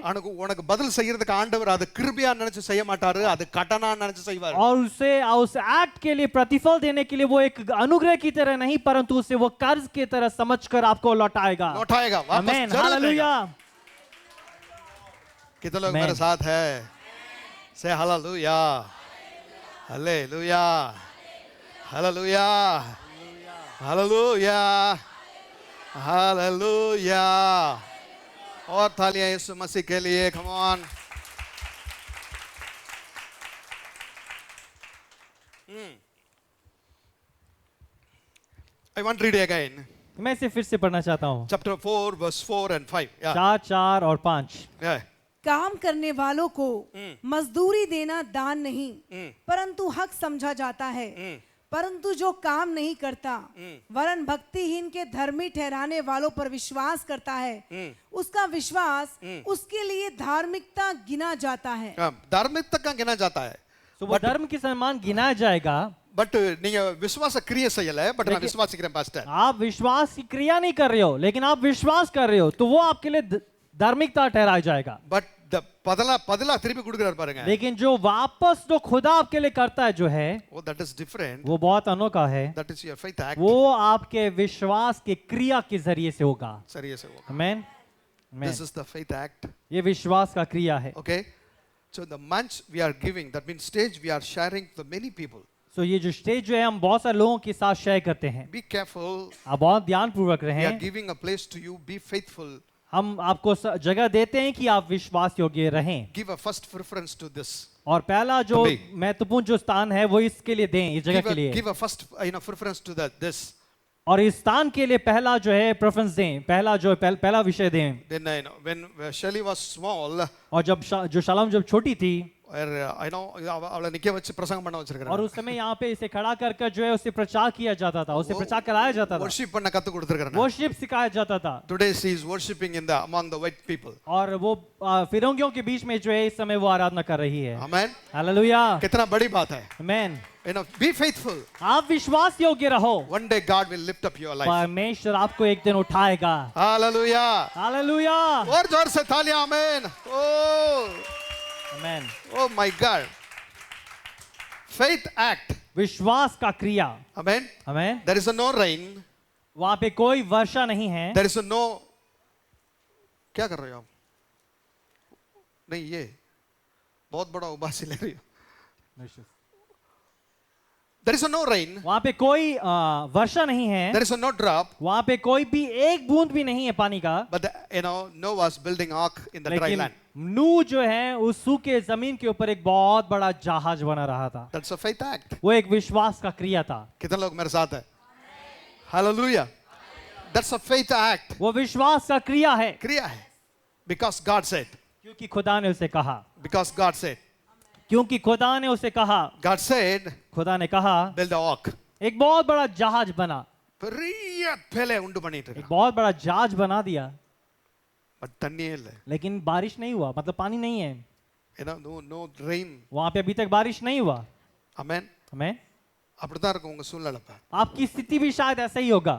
உனக்கு பதில் செய்யறதுக்கு ஆண்டவர் அது கிருபையா நினைச்சு செய்ய மாட்டாரு, அது கடனா நினைச்சு செய்வார்। और उसे उस एक्ट के लिए प्रतिफल देने के लिए वो एक अनुग्रह की तरह नहीं परंतु उसे वो कर्ज की तरह समझकर आपको लौटाएगा। लौटाएगा, वापस आमीन। जरूर हालेलुया। कितने लोग Amen. मेरे साथ है? Say hallelujah. Hallelujah. Hallelujah. Hallelujah. Hallelujah. और तालियां यीशु मसीह के लिए, come on. I want to read again. मैं इसे फिर से पढ़ना चाहता हूँ। Chapter 4, verse 4 and 5. Yeah. 4, 4 और 5। Yeah. काम करने वालों को मजदूरी देना दान नहीं परंतु हक समझा जाता है। परंतु जो काम नहीं करता वरन भक्तिहीन के धर्मी ठहराने वालों पर विश्वास करता है उसका विश्वास उसके लिए धार्मिकता गिना जाता है। धार्मिकता का गिना जाता है। तो वो धर्म के समान गिना जाएगा। बट நீங்க விசுவாச கிரியை செய்யல, பட் நான் விசுவாசிக்கிறேன் பாஸ்டர்। आप विश्वास की क्रिया नहीं कर रहे हो लेकिन आप विश्वास कर रहे हो तो वो आपके लिए धार्मिकता ठहराया जाएगा। बट பதிலா திருப்பி கொடுக்கறார் பாருங்க। लेकिन जो वापस जो खुदा आपके लिए करता है जो है वो दैट इज डिफरेंट। वो बहुत अनोखा है। That is your faith act. वो आपके विश्वास के क्रिया के जरिए से होगा। सरिये से होगा। आमीन। This is the faith act. ये विश्वास का क्रिया है। ओके, सो द मंच we are giving, that means stage we are sharing with many people. So ये जो स्टेज जो है हम बहुत सारे लोगों के साथ शेयर करते हैं। Be careful. आप बहुत ध्यानपूर्वक वी आर रहें। Giving a place to you, be faithful. हम आपको जगह देते हैं कि आप विश्वास योग्य रहें। Give a first preference to this. और पहला जो महत्वपूर्ण जो स्थान है वो इसके लिए दें, इस जगह के लिए। Give a first preference to this. और इस स्थान के लिए पहला जो है प्रेफरेंस दें, पहला विषय दें। Then when Shelly was small, और जब जो शालोम जब छोटी थी அவளை நிக்க வச்சு பிரசங்கம் பண்ண வச்சிருக்காங்க। और उस समय यहाँ पे इसे खड़ा कर जो है उसे प्रचार किया जाता था, उसे प्रचार कराया जाता था, वर्शिप பண்ண कத்து கொடுத்திருக்காங்க। वर्शिप सिखाया जाता था। Today she is worshiping in the among the white people। और वो फिरंगियों के बीच में जो है इस समय वो आराधना कर रही है। आमेन। हालेलुया। कितना बड़ी बात है। आमेन। Be faithful। आप विश्वास योग्य रहो। One day God will lift up your life। परमेश्वर आपको एक दिन उठाएगा। हालेलुया। हालेलुया। और जोर से तालियां। आमेन। आमेन। Oh my God। Faith act। विश्वास का क्रिया। आमेन। आमेन। There is no rain। वहां पे कोई वर्षा नहीं है। There is no, क्या कर रहे हो आप? नहीं, ये बहुत बड़ा उबासी ले रही हो। There is no rain। वहां पे कोई वर्षा नहीं है। There is no drop। वहां पे कोई भी एक बूंद भी नहीं है पानी का। But Noah was building ark in the dry land। नूह जो है उस सूखे जमीन के ऊपर एक बहुत बड़ा जहाज बना रहा था। That's a faith act। वो एक विश्वास का क्रिया था। कितने लोग मेरे साथ है? Hallelujah। That's a faith act। वो विश्वास का क्रिया है। क्रिया है। Because God said। क्योंकि खुदा ने उसे कहा। Because God said। क्योंकि खुदा ने उसे कहा। God said। खुदा ने कहा। Build the ark। एक बहुत बड़ा जहाज बना। பெரிய பேலை உண்டு பண்ணிட்டு एक இருக்கான்। बहुत बड़ा जहाज बना दिया। बट तन्नी இல்லை। लेकिन बारिश नहीं हुआ, मतलब पानी नहीं है। no rain। वहां पे अभी तक बारिश नहीं हुआ। आमेन। हमें அப்படிதான் இருக்கும் உங்க சூழ்நிலை. आपकी स्थिति भी शायद ऐसा ही होगा.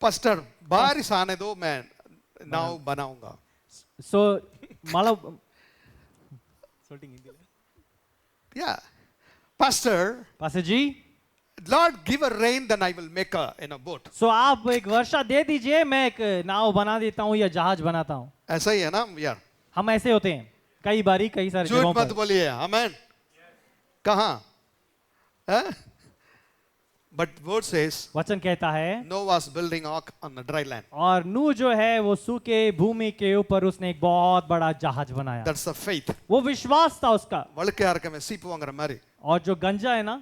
पास्टर बारिश आने दो, मैं नाव बनाऊंगा. So मतलब Yeah, pastor, पास्टर जी, Lord give a rain, then I will make a boat. so आप एक वर्षा दे दीजिए, मैं एक नाव बना देता हूँ या जहाज बनाता हूँ. ऐसा ही है ना यार. हम ऐसे होते हैं कई बारी कई सारे जगहों झूठ मत पर. बोलिए. आमेन. कहाँ? But word says वचन कहता है, Noah was building ark on the dry land. और नूह जो है वो सूखे भूमि के ऊपर उसने एक बहुत बड़ा जहाज बनाया. That's the faith. वो विश्वास था उसका. வழுக்கை யாருக்கு में सीप वांगற மாதிரி और जो गंजा है ना,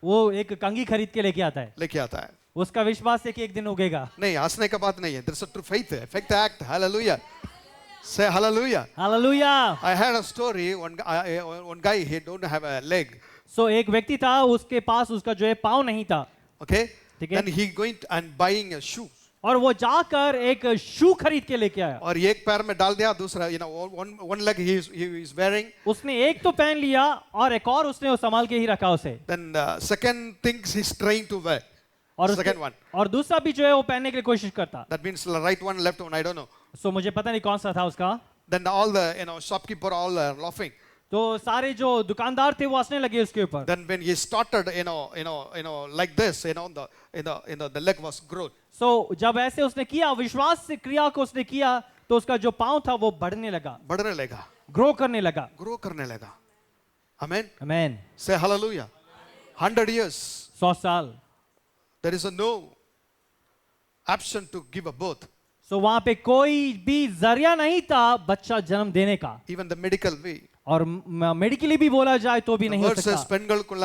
वो एक कंगी खरीद के लेके आता है. लेके आता है. उसका विश्वास है कि एक दिन उगेगा. नहीं, हंसने का बात नहीं है. There's a true faith. Faith act. Hallelujah. Say hallelujah. Hallelujah. I heard a story. One guy, he don't have a leg. सो एक व्यक्ति था, उसके पास उसका जो है पाँव नहीं था. Okay. ठीक है. Then he going and buying a shoe. और वो जाकर एक शू खरीद के लेके आया. और एक पैर में डाल दिया, दूसरा one leg he is wearing. उसने एक तो पहन लिया और एक और उसने वो संभाल के ही रखा उसे. Then second things he's trying to wear. और second one. और दूसरा भी जो है वो पहनने के लिए कोशिश करता. That means right one, left one, I don't know. सो मुझे पता नहीं कौन सा था उसका. Then all the shopkeeper all laughing. तो सारे जो दुकानदार थे वो हंसने लगे उसके ऊपर. Then when he started like this, the leg was grown. सो जब ऐसे उसने किया, विश्वास से क्रिया को उसने किया, तो उसका जो पाँव था वो बढ़ने लगा, बढ़ने लगा, ग्रो करने लगा. grow करने लगा. Amen. आमेन. Say hallelujah. 100 years 100 साल. there is no option to give a birth. सो वहां पे कोई भी जरिया नहीं था बच्चा जन्म देने का. Even the medical way. और मेडिकली भी बोला जाए तो भी The नहीं हो word says सकता. பெண்களுக்குள்ள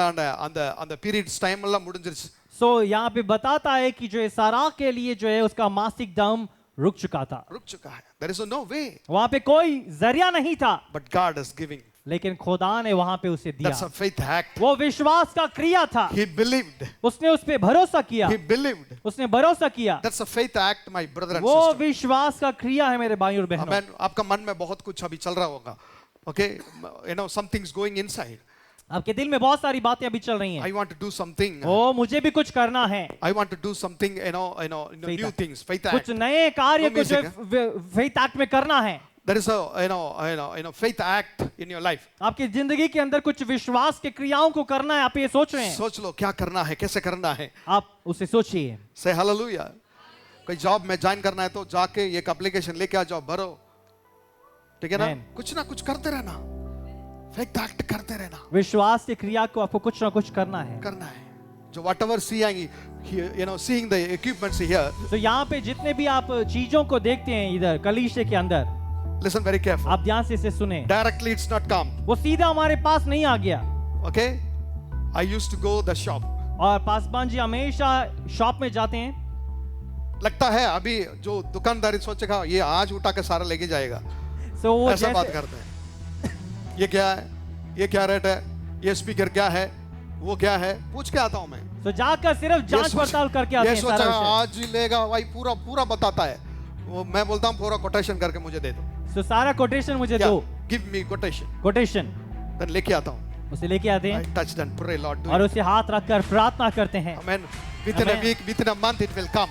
அந்த periods time எல்லாம் முடிஞ்சிருச்சு. सो यहाँ पे बताता है कि जो है सारा के लिए जो है उसका मासिक दम रुक चुका था. रुक चुका है. There is no way. वहां पे कोई जरिया नहीं था, But God is giving. लेकिन खुदा ने वहां पे उसे दिया. That's a faith act. वो विश्वास का क्रिया था. He believed. उसने उस पे भरोसा किया. He believed. उसने भरोसा किया. That's a faith act, my brother and वो sister. विश्वास का क्रिया है मेरे भाई और बहनों. Amen. आपका मन में बहुत कुछ अभी चल रहा होगा. Okay, something's going inside. आपके दिल में बहुत सारी बातें अभी चल रही हैं. I want to do something. ओ मुझे भी कुछ करना है. I want to do something, new act. things. Faith कुछ act. नए कार्य No को जो music, फेथ एक्ट में करना है. There is a faith act in your life. आपकी जिंदगी के अंदर कुछ विश्वास के क्रियाओं को करना है. आप ये सोच रहे हैं, सोच लो क्या करना है, कैसे करना है. आप उसे सोचिए. Say hallelujah. कोई जॉब में ज्वाइन करना है तो जाके एक एप्लीकेशन लेके आ जाओ, भरो. ठीक है ना. Amen. कुछ ना कुछ करते रहना. फेथ एक्ट करते रहना. विश्वास की क्रिया को आपको कुछ ना कुछ करना है. करना है. जो whatever seeing the equipments here. तो यहाँ पे जितने भी आप चीजों को देखते हैं इधर कलीसिया के अंदर, Listen very careful. आप ध्यान से इसे सुने. Directly it's not come. वो सीधा हमारे पास नहीं आ गया. Okay? I used to go the shop. और पासवान जी हमेशा शॉप में जाते हैं. लगता है अभी जो दुकानदारी सोचेगा ये आज उठा के सारा लेके जाएगा. सो वो ऐसा बात जैसे करते हैं. ये क्या है, ये क्या रेट है, ये स्पीकर क्या है, वो क्या है, पूछ के आता हूं मैं. तो जाकर सिर्फ जांच पड़ताल करके आते ये हैं. सोचा सारा विषय. आज ही लेगा भाई, पूरा बताता है. वो मैं बोलता हूँ पूरा कोटेशन करके मुझे दे दो. तो सारा कोटेशन मुझे दो. Give me quotation. कोटेशन देन लेके आता हूँ. उसे लेके आते I हैं touch and pray, Lord. Do और it. उसे हाथ रखकर प्रार्थना करते हैं. Amen. Within a Amen. week, within a month, it will come.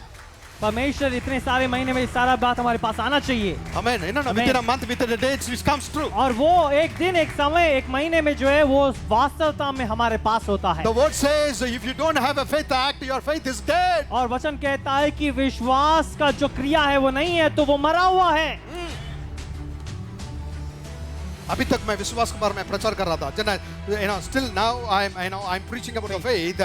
परमेश्वर इतने सारे महीने में सारा बात हमारे पास आना चाहिए. Amen. No, Amen. within a month, within a day, it comes true. और वो एक दिन, एक समय, एक महीने में जो है वो वास्तवता में हमारे पास होता है. The word says, if you don't have a faith act, your faith is dead. और वचन कहता है कि विश्वास का जो क्रिया है वो नहीं है तो वो मरा हुआ है. अभी तक मैं विश्वास के बारे में प्रचार कर रहा था. Still now I'm preaching about the faith.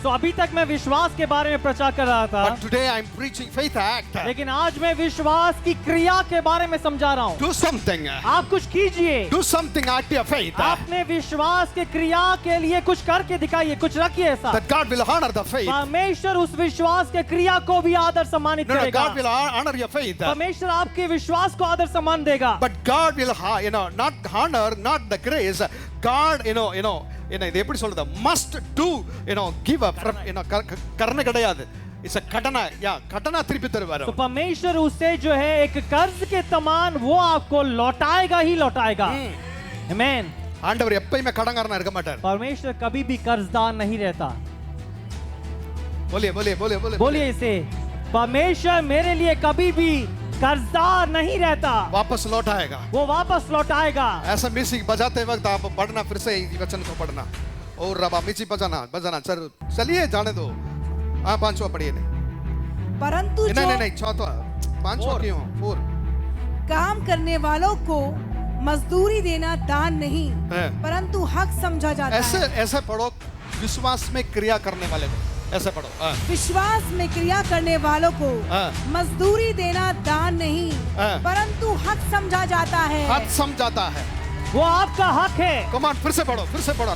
तो अभी तक मैं विश्वास के बारे में प्रचार कर रहा था, But today I'm preaching faith act. लेकिन आज मैं विश्वास की क्रिया के बारे में समझा रहा हूँ. Do something. आप कुछ कीजिए. Do something act your faith. आपने विश्वास के क्रिया के लिए कुछ करके दिखाइए, कुछ रखिए ऐसा. That God will honor the faith. परमेश्वर उस विश्वास के क्रिया को भी आदर सम्मानित No, करेगा. God will honor your faith. परमेश्वर आपके विश्वास को आदर सम्मान देगा. But God will not honor, not the grace. God, இது எப்படி சொல்றது, must do, give up, करने கிடையாது. It's a கடனா திருப்பி தருவாரு. तो परमेश्वर उसे जो है एक कर्ज के समान वो आपको लौटाएगा ही लौटाएगा. Amen. ஆண்டவர் எப்பயுமே கடங்காரனா இருக்க மாட்டார். परमेश्वर कभी भी कर्जदार नहीं रहता. बोलिए बोलिए बोलिए बोलिए बोलिए इसे, परमेश्वर मेरे लिए कभी भी कर्जदार नहीं रहता. वापस लौट आएगा. वो वापस लौटाएगा. ऐसा म्यूजिक बजाते वक्त आप पढ़ना, फिर से इस वचन को पढ़ना. और रबा म्यूजिक बजाना चलिए जाने दो. हाँ, 5वां पढ़िए. नहीं परंतु नहीं जो नहीं, 4वां 5वां क्यों 4 काम करने वालों को मजदूरी देना दान नहीं है। परंतु हक समझा जाता ऐसे है। ऐसे पढ़ो, विश्वास में क्रिया करने वाले को ऐसे पढ़ो. विश्वास में क्रिया करने वालों को हाँ। मजदूरी देना दान नहीं हाँ। परंतु हक समझा जाता है। हक समझाता है. वो आपका हक है. कमान फिर से पढ़ो.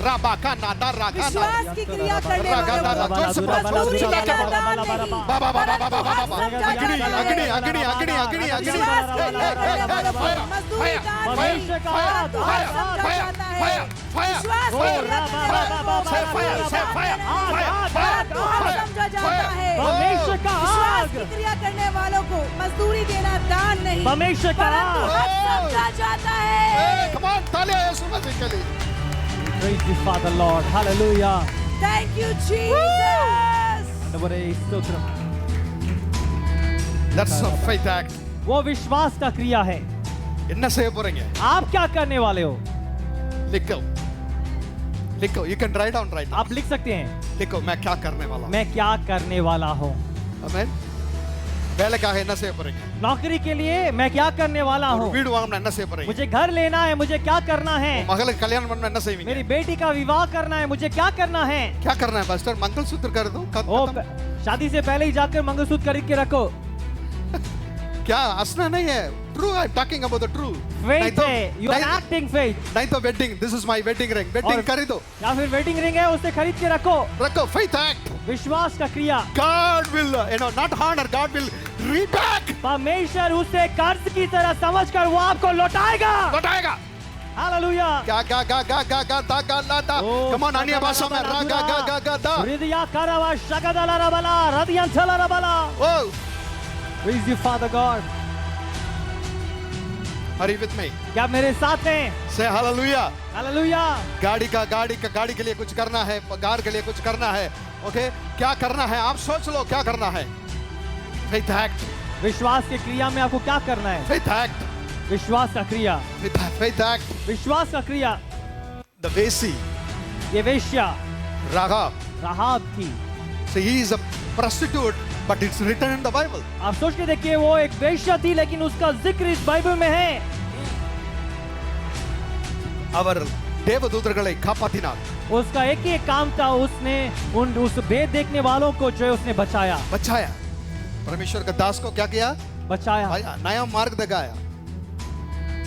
राबा का नादा रागा विश्वास की क्रिया करने रागा वालों नादा को जोर से पढ़ो. मजदूरी चिल्ला के देना पढ़ो. दान नहीं बाबा बाबा परंतु बाबा हक बाबा समझा अग्नि जाता अग्नि है। अग्नि अग्नि अग्नि अग्नि विश्वास की क्रिया करने वालों को मजदूरी दान नहीं परमेश्वर का परंतु हक समझा जाता है। विश्वास की क्रिया करने वालों को मजदूरी दान नहीं परंतु हक समझा जाता है। परमेश्वर का विश्वास हक. की क्रिया करने वालों को मजदूरी देना दान नहीं परमेश्वर का परंतु हक. हक समझा जाता है। कमान तालियां यीशु मसीह के लिए. Praise the Father Lord. Hallelujah. Thank you Jesus. आंडवरे stotram. That's a faith act. वो विश्वास का क्रिया है. என்ன செய்ய போறீங்க? आप क्या करने वाले हो? लिखो. You can write down right now. आप लिख सकते हैं, लिखो मैं क्या करने वाला हूं. मैं क्या करने वाला हूँ. ஆமென். வேலைக்காக என்ன செய்ய போறீங்க? नौकरी के लिए मैं क्या करने वाला ஒரு हूँ. வீடு வாங்கணும் என்ன செய்ய போறீங்க? मुझे घर लेना है, मुझे क्या करना है. மகளுக்கு கல்யாணம் பண்ணணும் என்ன செய்வீங்க? मेरी बेटी का विवाह करना है, मुझे क्या करना है. क्या करना है पास्टर? मंगलसूत्र कर दो. ओ, शादी से पहले ही जाकर मंगलसूत्र खरीद के रखो. क्या हंसना नहीं है. True, I am talking about the true. Faith है, यू आर एक्टिंग फेथ. नहीं तो wedding, this is my wedding ring. Wedding खरीदो. या फिर वेडिंग रिंग है, उसे खरीद के रखो. रखो. Faith act. विश्वास का क्रिया. God will, not honor, God will reback. परमेश्वर उसे कर्ज की तरह समझकर वो आपको लौटाएगा. लौटाएगा. हालेलुया. गा गा गा गा गा गा दा गा ला दा. Come on, अन्य भाषा में रा गा गा गा गा दा. हृदया करवा शगदला रबला हृदयंचला रबला. Oh, Praise you Father God. are you with me? क्या मेरे साथ हैं? Say hallelujah. हालेलुया. गाड़ी के लिए कुछ करना है, कार के लिए कुछ करना है. ओके, क्या करना है आप सोच लो. क्या करना है? Faith act. विश्वास के क्रिया में आपको क्या करना है? Faith act. विश्वास का क्रिया. Faith act. विश्वास का क्रिया. The Vesi, ये वेश्या Rahab. राहाब थी. So he is a prostitute, but it's written in the Bible. आप सोच के देखिए, वो एक वेश्या थी लेकिन उसका जिक्र इस बाइबल में है. அவர் தேவதூதர்களை காப்பாற்றினார். उसका एक ही काम था, उसने उस भेद देखने वालों को जो है उसने बचाया. बचाया. परमेश्वर का दास को क्या किया? बचाया. नया मार्ग दिखाया.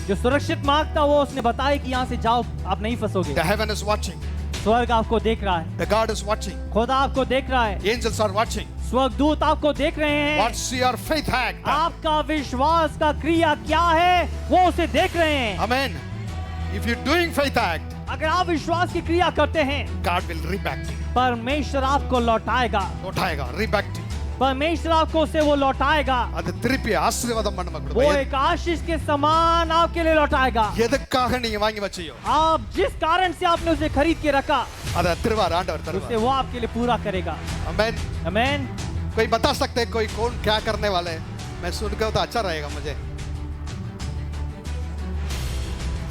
जो सुरक्षित मार्ग था वो उसने बताया कि यहाँ से जाओ, आप नहीं फंसोगे. The heaven is watching. स्वर्ग आपको देख रहा है. The God is watching. खुदा आपको देख रहा है. Angels are watching. स्वर्गदूत आपको देख रहे हैं. What's your faith act? आपका विश्वास का क्रिया क्या है वो उसे देख रहे हैं. Amen. If you're doing faith act, अगर आप विश्वास की क्रिया करते हैं, God will reback you. परमेश्वर आपको लौटाएगा. लौटाएगा. Reback you. परमेश्वर आपको उसे वो लौटाएगा. அது திருப்பி ஆசீர்வாதம் பண்ண वो கொடுக்கும். एक आशीष के समान आपके लिए लौटाएगा. எதுக்காக நீங்க வாங்கி வச்சியோ आप जिस कारण से आपने उसे खरीद के रखा, அத திருவார் ஆண்டவர் उसे தருவார். वो आपके लिए पूरा करेगा. Amen. आमेन. कोई बता सकते हैं कोई कौन क्या करने वाले हैं? मैं सुनकर तो अच्छा रहेगा मुझे.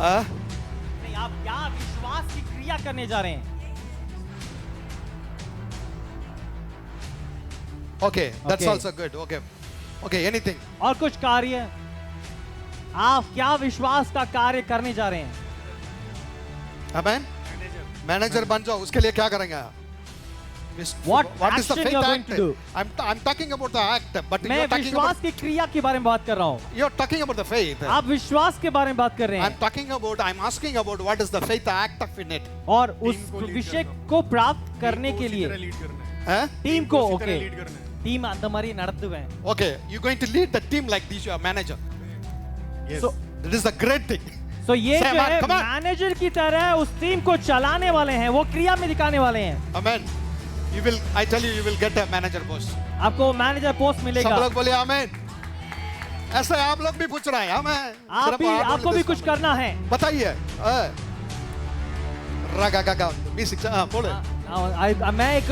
हाँ? नहीं, आप क्या विश्वास की क्रिया करने जा रहे हैं? Okay, that's Okay. also good. Okay. Okay, anything. और कुछ कार्य आप क्या विश्वास का कार्य करने जा रहे हैं? Amen. मैनेजर बन जाओ. उसके लिए क्या करेंगे आप? What What is the action faith you are going act? to do? I'm talking about the act, but मैं you're talking विश्वास about की क्रिया के बारे में बात कर रहा हूँ. you're talking about the faith. आप विश्वास के बारे में बात कर रहे I'm हैं talking about. I'm asking about what is the faith act of in it. और उस विषय को प्राप्त करने के लिए Huh? टीम को ओके टीम அந்த மாதிரி நடத்துவேன். Okay, you're going to lead the team like this. You are manager. So That is the great thing. so ये Say, जो man, है come on. मैनेजर की तरह उस टीम को चलाने वाले हैं, वो क्रिया में दिखाने वाले हैं. Amen. You will. I tell you, you will get a manager post. आपको मैनेजर पोस्ट सब मिलेगा. लोग बोले आमेन. ऐसे आप लोग भी पूछ रहे हैं. हमें आप भी आपको भी कुछ करना है. बताइए. रागा गागा म्यूजिक हाँ बोले मैं एक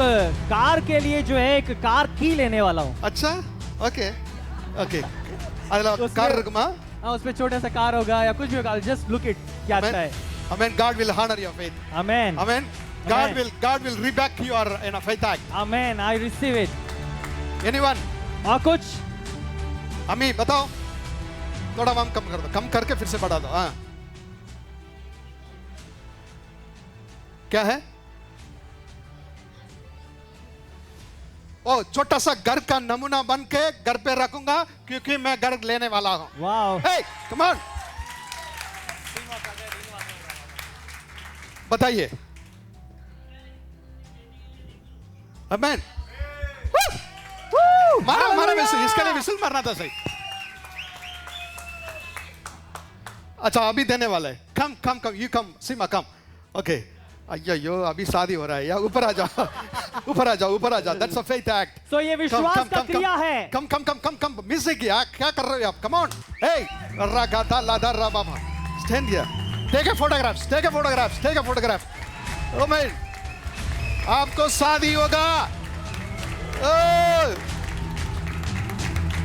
कार के लिए जो है एक कार की लेने वाला हूँ। अच्छा ओके ओके अदला उसमें- कार இருக்குமா हाँ, उसमें छोटा सा कार होगा या कुछ भी होगा। जस्ट लुक इट, क्या अच्छा है। amen God will honor your faith Amen. amen God will reback your faith act Amen. I receive it. anyone और कुछ अम्मी बताओ थोड़ा वाम कम कर दो कम करके फिर से बढ़ा दो हाँ क्या है ओ छोटा सा घर का नमूना बन के घर पे रखूंगा क्योंकि मैं घर लेने वाला हूं वाओ। hey come on बताइए amen मारा मारा विसल इसके लिए विसल मारना था सही अच्छा अभी देने वाला है कम कम कम you come Seema come okay अయ్యో अभी शादी हो रहा है या ऊपर आ जाओ ऊपर आ जाओ ऊपर आ जाओ that's a faith act So ये विश्वास का क्रिया है। कम कम कम कम कम म्यूजिक या क्या कर रहे हो आप कम ऑन हे रागाता लादा राबाबा stand here take a photographs oh man आपको शादी होगा ओ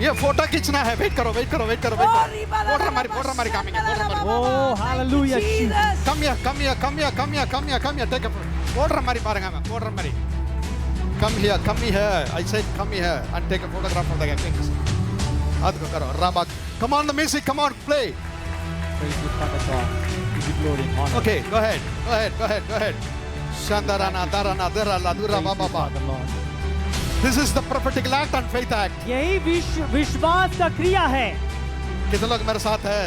ये फोटो खींचना है वेट करो वोटर हमारी coming Oh, hallelujah. Come here. Take a order, Mari Paranga. Order, Mari. Come here. I said, come here and take a photograph of the things. Adko karo, Rabak. Come on, the music. Come on, play. Praise the Father God. Give you glory and honor. Okay, go ahead. Shandarana, Darana, Dera, Ladura, Baba. The Lord. This is the prophetic act and faith act. यही विश्वास का क्रिया है। कितने लोग मेरे साथ है?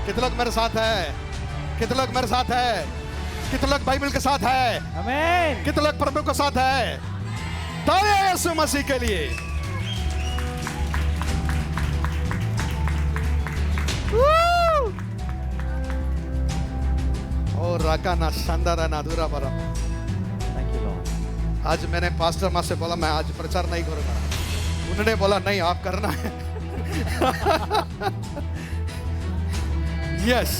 कितने लोग बाइबल के साथ है? Amen. कितने लोग प्रभु के साथ है? तालियां यीशु मसीह के लिए। और राका ना शानदार ना अधूरा बरा। Thank you, Lord. आज मैंने पास्टर माँ से बोला मैं आज प्रचार नहीं करूंगा। उन्होंने बोला नहीं आप करना है। Yes,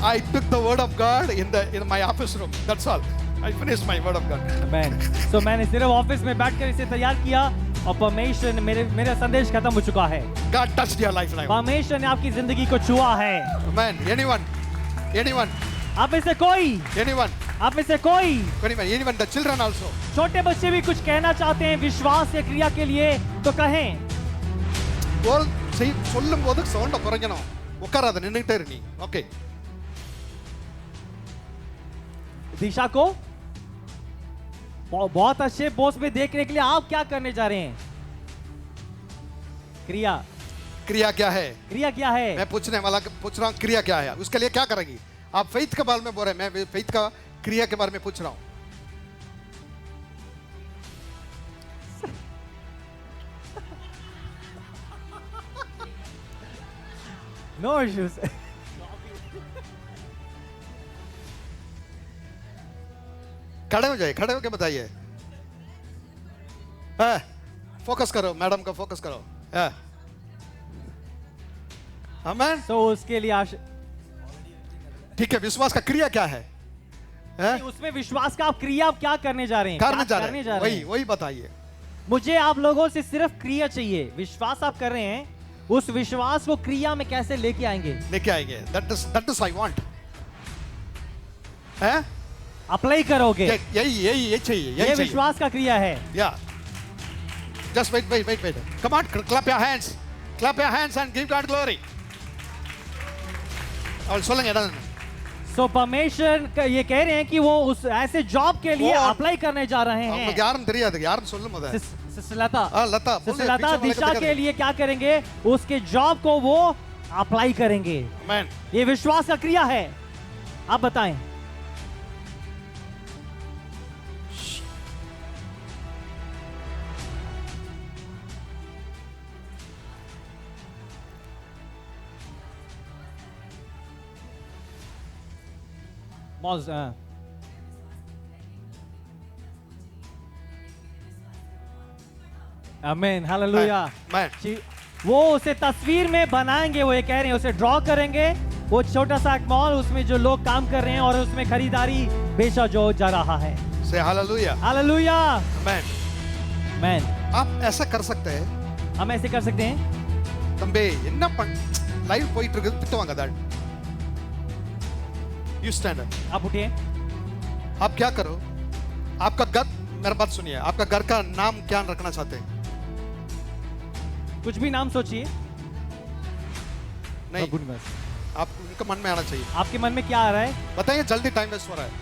I took the word of God in my office room. That's all. I finished my word of God. Amen. So मैंने सिर्फ ऑफिस में बैठकर इसे तैयार किया और परमेश्वर ने मेरा संदेश खत्म हो चुका है। God touched your life now. परमेश्वर ने आपकी जिंदगी को छुआ है। Amen. Anyone, आप में से कोई, even the children also. छोटे बच्चे भी कुछ कहना चाहते हैं विश्वास या क्रिया के लिए तो कहें। बोल सही சொல்லும் போது சவுண்ட குறைக்கணும் உட்காராத நின்னுட்டே இரு நீ ஓகே दिशा को बहुत अच्छे पोस्ट में देखने के लिए आप क्या करने जा रहे हैं? क्रिया क्या है मैं पूछ रहा हूँ क्रिया क्या है उसके लिए क्या करेंगी आप फेथ के बारे में बोल रहे हैं मैं फेथ का क्रिया के बारे में पूछ रहा हूँ नो इश्यूज खड़े हो के बताइए फोकस करो मैडम का फोकस करो आमेन तो उसके लिए ठीक है विश्वास का क्रिया क्या है उसमें विश्वास का आप क्रिया आप क्या करने जा रहे हैं करने जा रहे हैं वही बताइए मुझे आप लोगों से सिर्फ क्रिया चाहिए विश्वास आप कर रहे हैं उस विश्वास को क्रिया में कैसे लेके आएंगे दैट इज आई वांट हैं अप्लाई करोगे यही चाहिए ये विश्वास का क्रिया है या just wait come on clap your hands and give God glory और சொல்லுங்க सो परमेश्वर ये कह रहे हैं कि वो उस ऐसे जॉब के लिए अप्लाई करने जा रहे हैं உங்களுக்கு யாரும் தெரியாது யாரும் சொல்லும் முத लता दिशा के लिए क्या करेंगे उसके जॉब को वो अप्लाई करेंगे आमेन ये विश्वास का क्रिया है आप बताएं आमीन हालेलुया वो उसे तस्वीर में बनाएंगे वो ये कह रहे हैं उसे ड्रॉ करेंगे वो छोटा सा एक मॉल, उसमें जो लोग काम कर रहे हैं और उसमें खरीदारी बेचा जो जा रहा है। Say hallelujah. Hallelujah. Amen. Man, आप ऐसा कर सकते हैं। हम ऐसे कर सकते हैं। தம்பி என்ன லைவ் போயிட்டு இருக்கு, திட்டுவாங்க that. You stand up. आप उठिए। आप क्या करो, आपका घर, मेरा बात सुनिए, आपका घर का नाम क्या रखना चाहते हैं? कुछ भी नाम सोचिए। नहीं, प्रभु निवास। आपको उनका मन में आना चाहिए। आपके मन में क्या आ रहा है? बताइए, जल्दी, टाइम वेस्ट हो रहा है।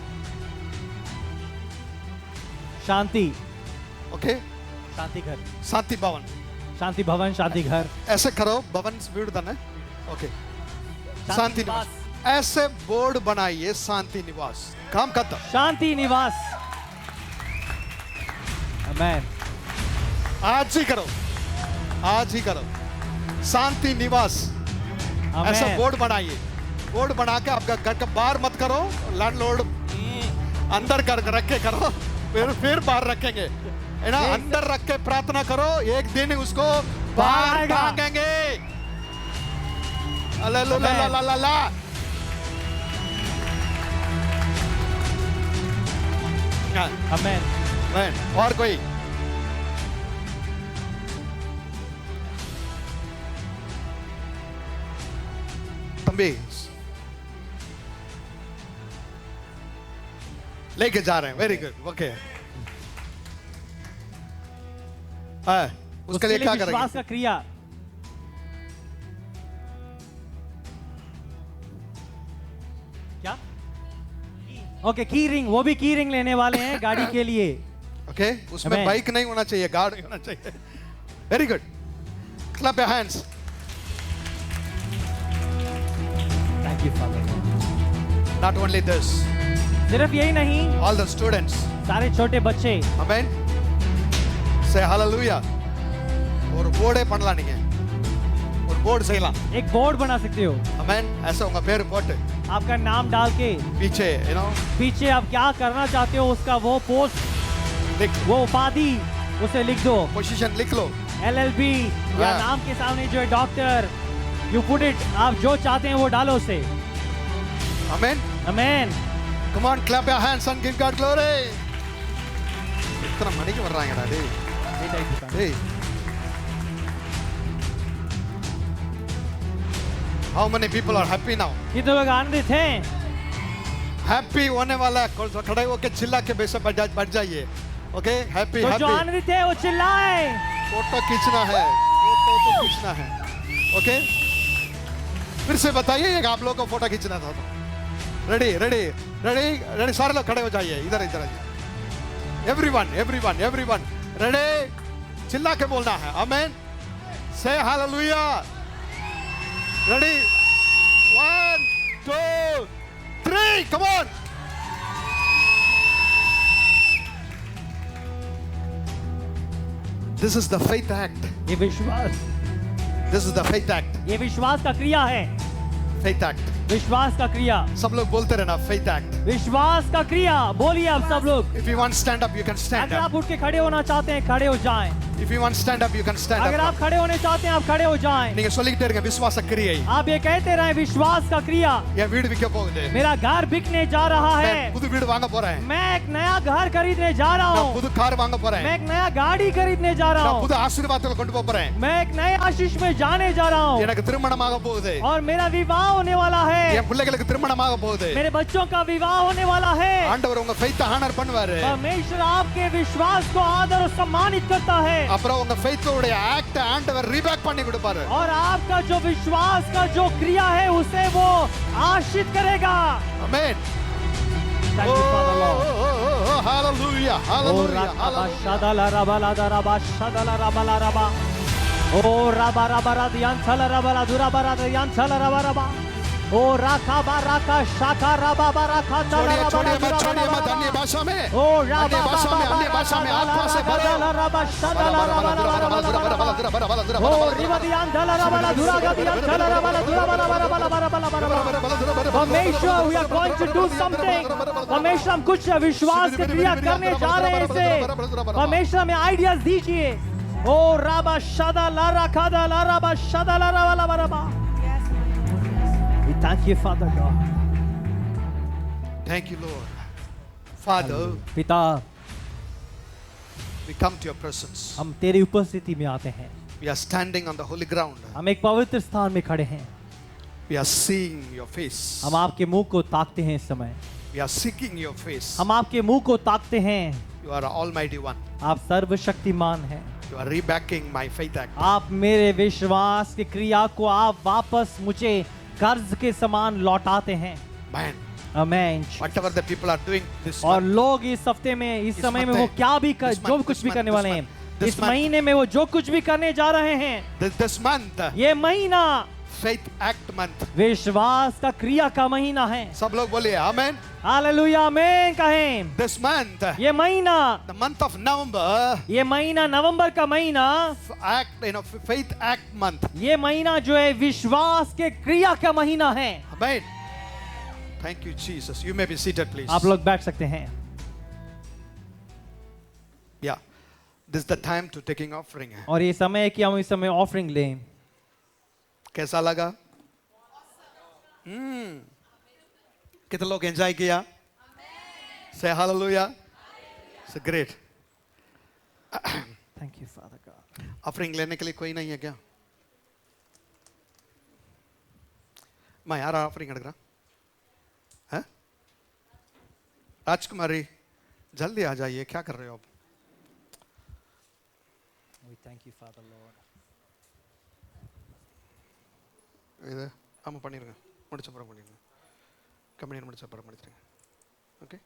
शांति। ओके, शांति घर, शांति भवन। शांति भवन, शांति घर, ऐसे करो, भवन वीड है। ओके, शांति निवास। निवास। ऐसे बोर्ड बनाइए, शांति निवास। काम खत्म। शांति निवास। आमेन। आज ही करो, आज ही करो, शांति निवास। ऐसा आमेन। बोर्ड बनाइए। बोर्ड बना के आपका घर का बाहर मत करो, लैंडलॉर्ड अंदर कर रखे करो, फिर बाहर रखेंगे, है ना? अंदर रख के प्रार्थना करो, एक दिन उसको बाहर आएगा। भागेंगे। अल्लाह। आमेन। और कोई? तंबी लेके जा रहे हैं, वेरी गुड, ओके। उसके लिए क्या विश्वास करेंगे? का क्रिया। क्या? ओके, की रिंग, वो भी की रिंग लेने वाले हैं गाड़ी के लिए। ओके, उसमें Amen. बाइक नहीं होना चाहिए, गाड़ी होना चाहिए। Very good, clap your hands. Thank you father. Not only this, सिर्फ यही नहीं, ऑल द स्टूडेंट्स, सारे छोटे बच्चे। आमेन, से हालेलुया। और बोर्डे பண்ணலாம் நீங்க, और बोर्ड செய்யலாம்। एक बोर्ड बना सकते हो, आमेन, ऐसा होगा, பேர் போட்டு आपका नाम डाल के पीछे, यू नो, पीछे आप क्या करना चाहते हो उसका वो पोस्ट, लिख, वो उपाधि उसे लिख दो। पोजीशन लिख लो। LLB या हाँ। नाम के सामने जो है डॉक्टर, यू पुट इट, आप जो चाहते हैं वो डालो उसे। आमेन, आमेन। come on, clap your hands and give God glory. इतना மணிக்கு வர்றாங்கடா டேய், டேய்। How many people are happy now? कितने लोग आनंदित हैं? हैप्पी होने वाला है, खड़े होके चिल्ला के बेशक बढ़ जाइए। ओके, हैप्पी तो जो हैप्पी। आनंदित है वो चिल्लाए। फोटो खींचना है, फोटो तो खींचना है। ओके, फिर से बताइए, आप लोगों को फोटो खींचना था तो। रेडी रेडी रेडी रेडी, सारे लोग खड़े हो जाइए, इधर इधर। एवरीवन एवरीवन एवरीवन रेडी, चिल्ला के बोलना है। आमेन, से hallelujah. Ready, 1 2 3, come on. This is the faith act. ये विश्वास, This is the faith act. ये विश्वास का क्रिया है। Faith act. विश्वास का क्रिया, सब लोग बोलते रहना, faith act. विश्वास का क्रिया बोलिए आप सब लोग। If you want to stand up, you can stand अगर up. आप उठ के खड़े होना चाहते हैं खड़े हो जाएं। If you want to stand up, you can stand अगर आप up. खड़े होने चाहते हैं आप खड़े हो जाएं। நீங்க சொல்லிக்கிட்டே இருங்க, விசுவாச கிரியை. आप ये कहते रहे विश्वास का क्रिया। என் வீடு விற்க போகுது, मेरा घर बिकने जा रहा मैं है, புது வீடு வாங்க போறேன், मैं एक नया घर खरीदने जा रहा நான் हूँ, புது கார் வாங்க போறேன், मैं एक नया गाड़ी खरीदने जा रहा நான் हूँ, புது ஆசீர்வாதத்துல கொண்டு போக போறேன், मैं एक नए आशीष में जाने जा रहा हूँ எனக்கு திருமணமாக போகுது, और मेरा विवाह होने वाला है, என் பிள்ளைகளுக்கு திருமணமாக போகுது. मेरे बच्चों का विवाह होने वाला है। ஆண்டவர் உங்க faith honor பண்ணுவாரு. परमेश्वर आपके विश्वास को आदर और सम्मानित करता है அப்புறம் உங்க faith உடைய act ஆண்டவர் रीबैक பண்ணி கொடுப்பாரு. और आपका जो विश्वास का जो क्रिया है उसे वो आशीष करेगा। Amen. Thank you, Father Lord. Hallelujah, Oh, hallelujah, Rabba hallelujah. Shadala Rabala Daraba Shadala Rabala Raba. Oh, Rabba Rabba Radian Sala Rabala Duraba Radian Sala Rabba Raba. Oh, Raka Baraka Shaka Rabba Baraka Sala छोड़िए छोड़िए Rabala मत, छोड़िए मत, अन्य Duraba. भाषा में, Oh, अन्य Rabba भाषा में, अन्य भाषा में आत्मा से भरो. Rabba Shadala Rabala Rabala. Oh, Rivadian Dala Rabala Duraga Dian Sala Rabala Duraba Rabala. परमेश्वर we are going to do something. परमेश्वर हम कुछ विश्वास की क्रिया करने जा रहे हैं इसे। परमेश्वर हमें आइडियाज दीजिए। ओ राबा शदा लारा खादा लारा बा शदा लारा वाला बराबा। We thank you, Father God. Thank you, Lord. Father, पिता, we come to your presence. हम तेरी उपस्थिति में आते हैं. We are standing on the holy ground. हम एक पवित्र स्थान में खड़े हैं. We are seeing your face. हम आपके मुंह को ताकते हैं इस समय. We are seeking your face. हम आपके मुंह को ताकते हैं. You are Almighty One. आप सर्वशक्तिमान हैं. You are rebacking my faith act. आप मेरे विश्वास की क्रिया को आप वापस मुझे कर्ज के समान लौटाते हैं. Man, आमीन. whatever the people are doing this और month, लोग इस हफ्ते में इस समय में month वो है. क्या भी This जो month, कुछ this भी month, करने this वाले हैं, month, this इस month. महीने में वो जो कुछ भी करने जा रहे हैं, this month, ये महीना faith act month. विश्वास का क्रिया का महीना है. सब लोग बोलिए Amen. हालेलुया, आमीन कहें. This month, ये महीना, the month of November, ये महीना नवंबर का महीना, faith act month. ये महीना जो है विश्वास के क्रिया का महीना है. Amen. Thank you, Jesus. You may be seated, please. आप लोग बैठ सकते हैं. Yeah, this is the time to taking offering. और ये समय है कि हम इस समय ऑफरिंग लें. कैसा लगा? कितने लोग एंजॉय किया? Say hallelujah. It's great. Thank you, Father God. Offering लेने के लिए कोई नहीं है क्या? मैं यार ऑफरिंग अड़क रहा है? राजकुमारी जल्दी आ जाइए, क्या कर रहे हो आप? We thank you, Father Lord. இது ஆமாம் பண்ணிடுங்க, முடிச்ச அப்புறம் பண்ணிடுங்க, கம்பெனி முடிச்ச அப்புறம் முடிச்சிடுங்க. ஓகே,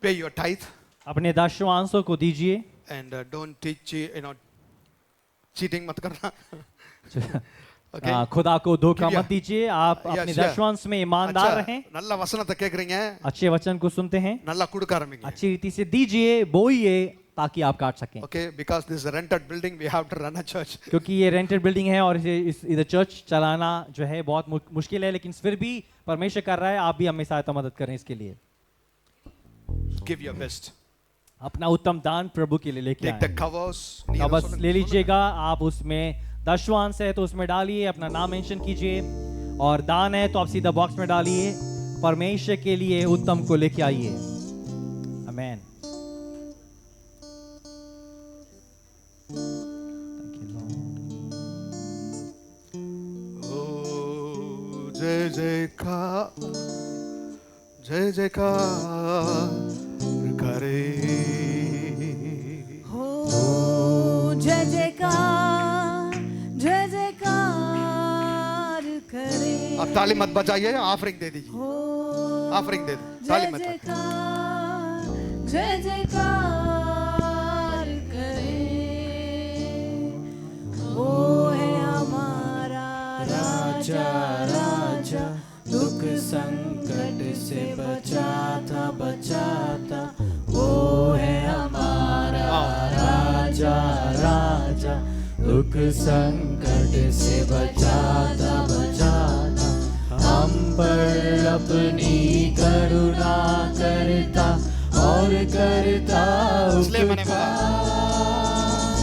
pay your tithe अपने दशमांशों को दीजिए. and don't teach cheating मत करना. Okay. खुदा को धोखा Give your- मत दीजिए. आप Yes, अपने yeah. दशमांश में ईमानदार रहें. நல்ல வசனத்தை கேக்குறீங்க, अच्छे वचन को सुनते हैं, நல்லா கொடுக்க ஆரம்பிங்க. अच्छी रीति से दीजिए, बोइए, ताकि आप काट सकें. Okay, because this is a rented building, we have to run a church. क्योंकि ये रेंटेड बिल्डिंग है और इधर चर्च चलाना जो है बहुत मुश्किल है, लेकिन फिर भी परमेश्वर कर रहा है. आप भी हमें सहायता मदद करें इसके लिए. Give your best. अपना उत्तम दान प्रभु के लिए लेके Take the आएं. covers. बस ले लीजिएगा. आप उसमें दशवांश है तो उसमें डालिए, अपना नाम मेंशन कीजिए, और दान है तो आप सीधा बॉक्स में डालिए. परमेश्वर के लिए उत्तम को लेके आइए. आमीन. Oh, जय जयकार, जय जयकार करे. हो जय जयकार, जय जयकार करे. अब ताली मत बजाइए, ऑफरिंग दे दीजिए. हो ऑफरिंग दे दो, ताली जय मत बजाइए. जयकार, जय जयकार करे. वो है हमारा राजा, राजा, दुख संकट से बचाता, बचाता. वो है हमारा राजा, राजा, दुख संकट से बचाता, बचाता. हम पर अपनी करुणा करता और करता इसलिए मैंने उपकार.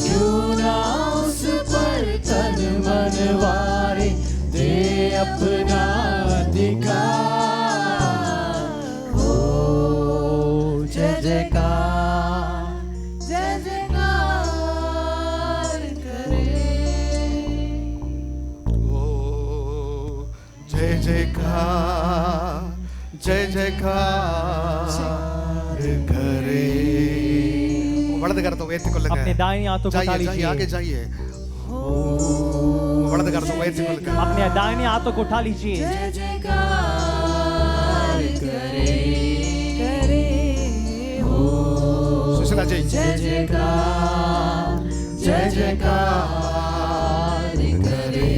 क्यों ना उस पर तन मन वारे दे अपना अधिकार. हो जय जयकार, जय जयकार करे. ओ जय जयकार, जय जयकार करे. वलது கரத்தை உயர்த்தி கொள்ளுங்க. अपने दाहिनी हाथों को जाइए, उठा जाइए, आगे लीजिए. जाइए. वलது கரத்தை उयர்த்தி கொள்ளுங்க. अपने दाहिने हाथों को उठा लीजिए. जय जयकार करे, करे. हो सुशीला जी. जय जयकार, जय जयकार करे.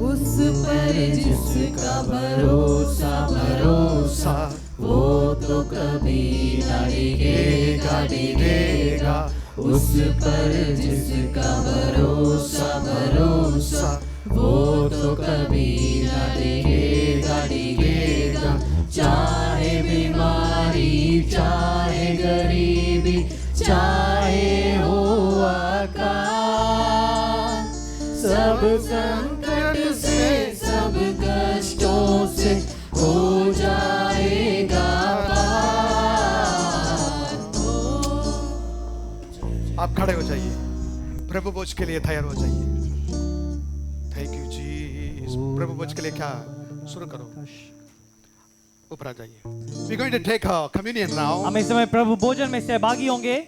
उस पर जिसका भरोसा, भरोसा, वो तो कभी न डिगेगा, डिगेगा. उस पर जिसका भरोसा, भरोसा, वो तो कभी न डिगेगा, डिगेगा. चाहे बीमारी से हो जाएगा आप खड़े हो जाइए, प्रभु भोज के लिए तैयार हो जाइए। थैंक यू जी। प्रभु भोज के लिए क्या शुरू करो, ऊपर आ जाइए। We're going to take a communion now. हम इस समय प्रभु भोजन में सहभागी होंगे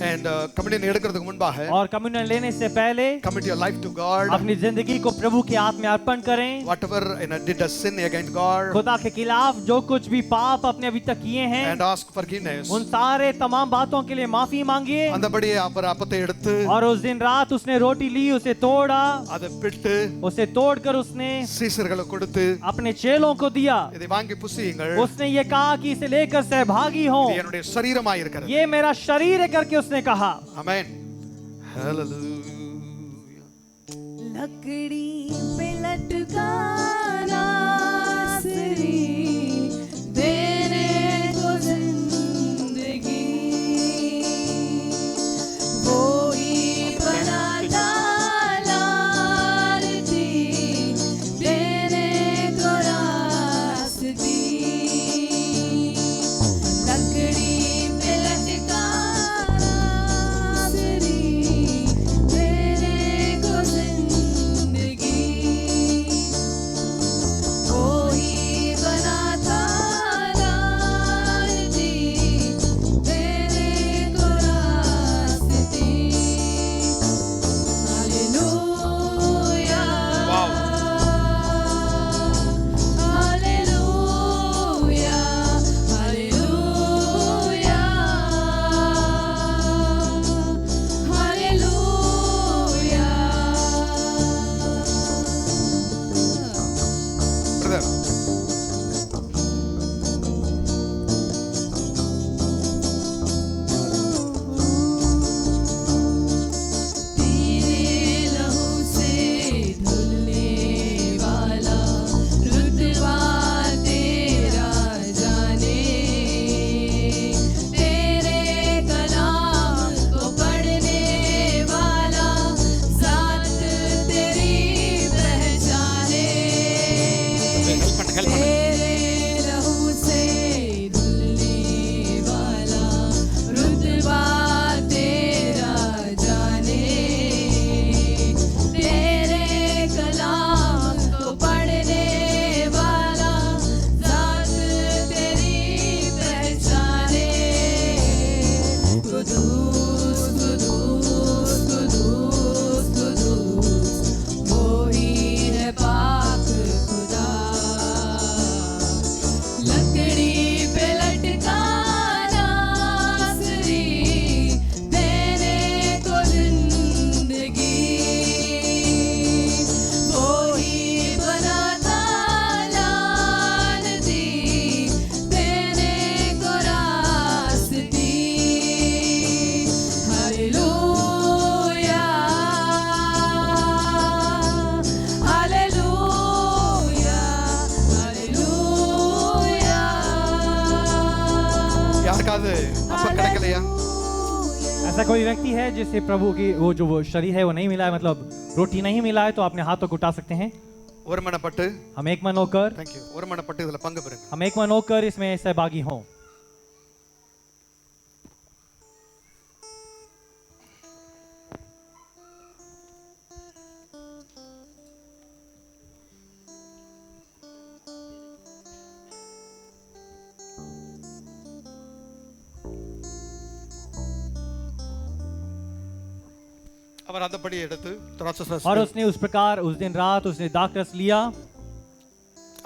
And communion எடுக்கிறதுக்கு முன்பாக और कम्युनियन लेने से पहले commit your life to God. अपनी जिंदगी को प्रभु के हाथ में अर्पण करें। Whatever did a sin against God, खुदा के खिलाफ जो कुछ भी पाप अपने अभी तक किए हैं and ask forgiveness. उन सारे तमाम बातों के लिए माफी मांगिए। அந்தபடியே அவர் அப்பத்தை எடுத்து और उस दिन रात उसने रोटी ली, उसे तोड़ा, அதை பிட்டு उसे तोड़कर उसने சீசர்களுக்கு கொடுத்து अपने चेलों को दिया। இதை வாங்கி புசியுங்கள், उसने ये कहा कि इसे लेकर सहभागी हो, இது என்னுடைய சரீரமாய் இருக்கிறது। ये मेरा शरीर है करके उसने कहा। आमेन, हालेलुया। लकड़ी पे लटकाना नासरी देने को जिंदगी, वो ही बनाता लालची देने को रास्ती। लकड़ी पे लटकाना नासरी देने को जिंदगी, वो ही बनाता लालची देने को रास्ती। Hallelujah, hallelujah, hallelujah, hallelujah. Brother, तेरे लहू से धुलने वाला रुतबा तेरा जाने, तेरे कलाम को पढ़ने वाला जात तेरी पहचाने। तेरे लहू से धुलने वाला रुतबा तेरा जाने, तेरे कलाम को पढ़ने वाला जात तेरी पहचाने। कुदूस कुदूस कुदूस कुदूस वो ही है पाक खुदा। लकड़ी पे लटकाना नासरी देने को जिंदगी, वो ही बनाता लालची देने को रास्ती। Hallelujah, hallelujah, hallelujah. யாருக்காவது அப்பம் கிடைக்கலையா? ऐसा कोई व्यक्ति है जिसे प्रभु की वो शरीर है वो नहीं मिला है, मतलब रोटी नहीं मिला है, तो अपने हाथों को उठा सकते हैं। ஒருமனப்பட்டு, हम एक मन होकर थैंक यू, ஒருமனப்பட்டு இதுல பங்கு பெறுங்க। हम एक मन होकर इसमें सहभागी हों। அவர் அந்தபடி எடுத்து திராட்சை और उसने उस प्रकार उस दिन रात उसने दाखरस लिया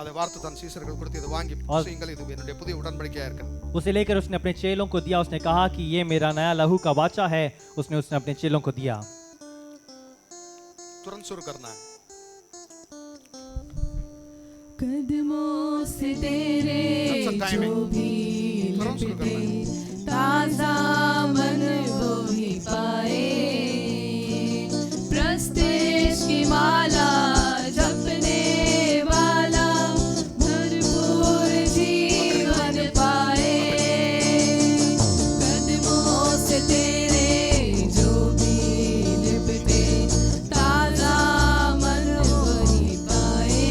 அதை வார்த்து தன் சீசர்கள் கொடுத்து இதை வாங்கி புசியுங்கள், இது என்னுடைய புதிய உடன்படிக்கையா இருக்கிறது। उसे लेकर उसने अपने चेलों को दिया। उसने कहा कि ये मेरा नया लहू का वाचा है। उसने अपने चेलों को दिया। तुरंत शुरू करना है। कदमों से तेरे That's the timing. जो भी तुरंत शुरू करना है। ताजा मन वो ही पाए, प्रस्तेश की माला जपने वाला भरपूर जीवन पाए। कदमों से तेरे जो भी लिपटे, ताजा मन वो ही पाए,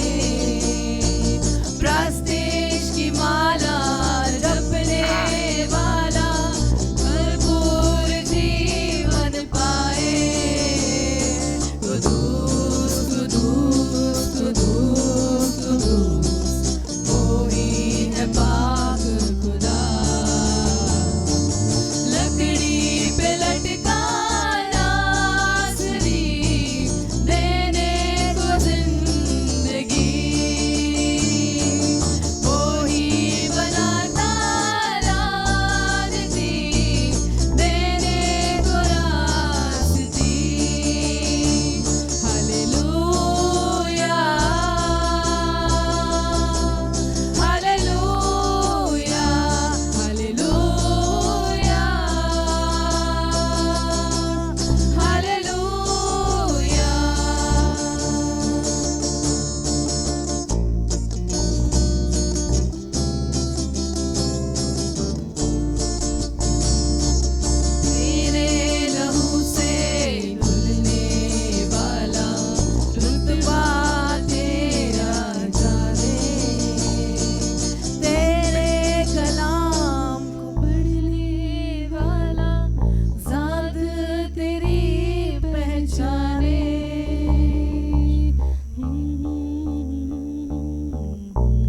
प्रस्तेश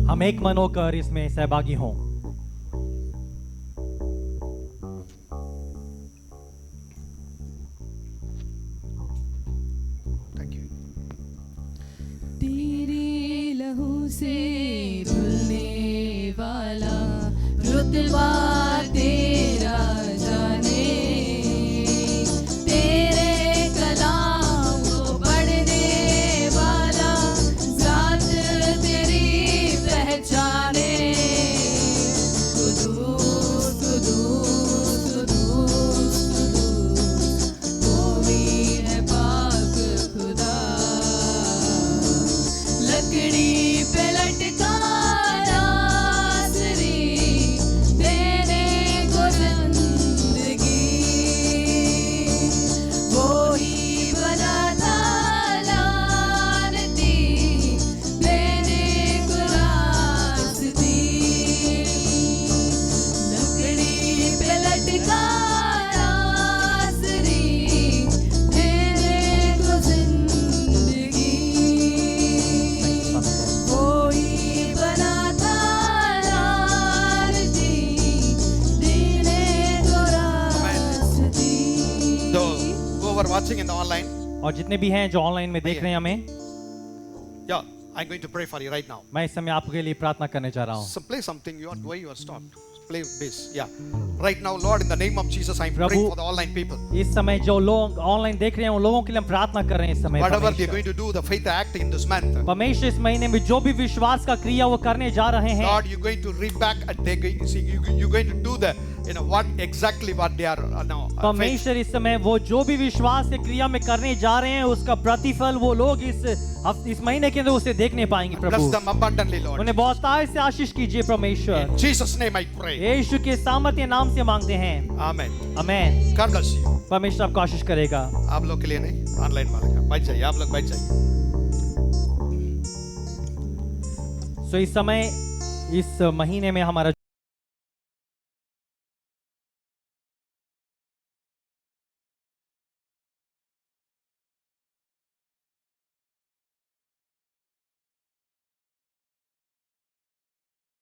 हम एक मन होकर इसमें सहभागी हों। Thank you. तेरे लहू से धुलने वाला रुतबा तेरा जाने, तेरे कलाम को पढ़ने वाला जात तेरी पहचाने। कुदूस कुदूस कुदूस कुदूस कोई है पाक खुदा, लकड़ी पे लटका आसरी देने को जिंदगी, वो ही बना था लानती देने को रास्ती। लकड़ी पे लटका आसरी देने को जिंदगी, कोई बना था लानती देने को रास्ती। Those who are watching in the online, और जितने भी हैं जो ऑनलाइन में देख रहे हैं हमें, yeah, I'm going to pray for you right now. मैं इस समय आपके लिए प्रार्थना करने जा रहा हूँ। So play something. You are why you are stopped. Play this. Yeah. Right now, Lord, in the name of Jesus, I'm praying Prabhu, for the online people. इस समय जो लोग ऑनलाइन देख रहे हैं उन लोगों के लिए हम प्रार्थना कर रहे हैं इस समय। Whatever they're परमेश्वर going to do, the faith act in this month. परमेश्वर इस महीने में जो भी विश्वास का क्रिया वो करने जा रहे हैं, Lord, you're going to read back and they're going, see, you're going to do the, what exactly what they are now. Faith. परमेश्वर इस समय वो जो भी विश्वास के क्रिया में करने जा रहे हैं उसका प्रतिफल वो लोग इस महीने के अंदर उसे देखने पाएंगे। Bless प्रभु them abundantly, Lord. उन्हें बहुतायत से आशीष कीजिए परमेश्वर। In Jesus' name I pray. यीशु के सामर्थ्य नाम से मांगते हैं, Amen. Amen. God bless you. परमेश्वर आपको आशीष करेगा। आप लोग के लिए नहीं, ऑनलाइन वाले का बैठ जाइए, आप लोग बैठ जाइए। सो इस समय इस महीने में हमारा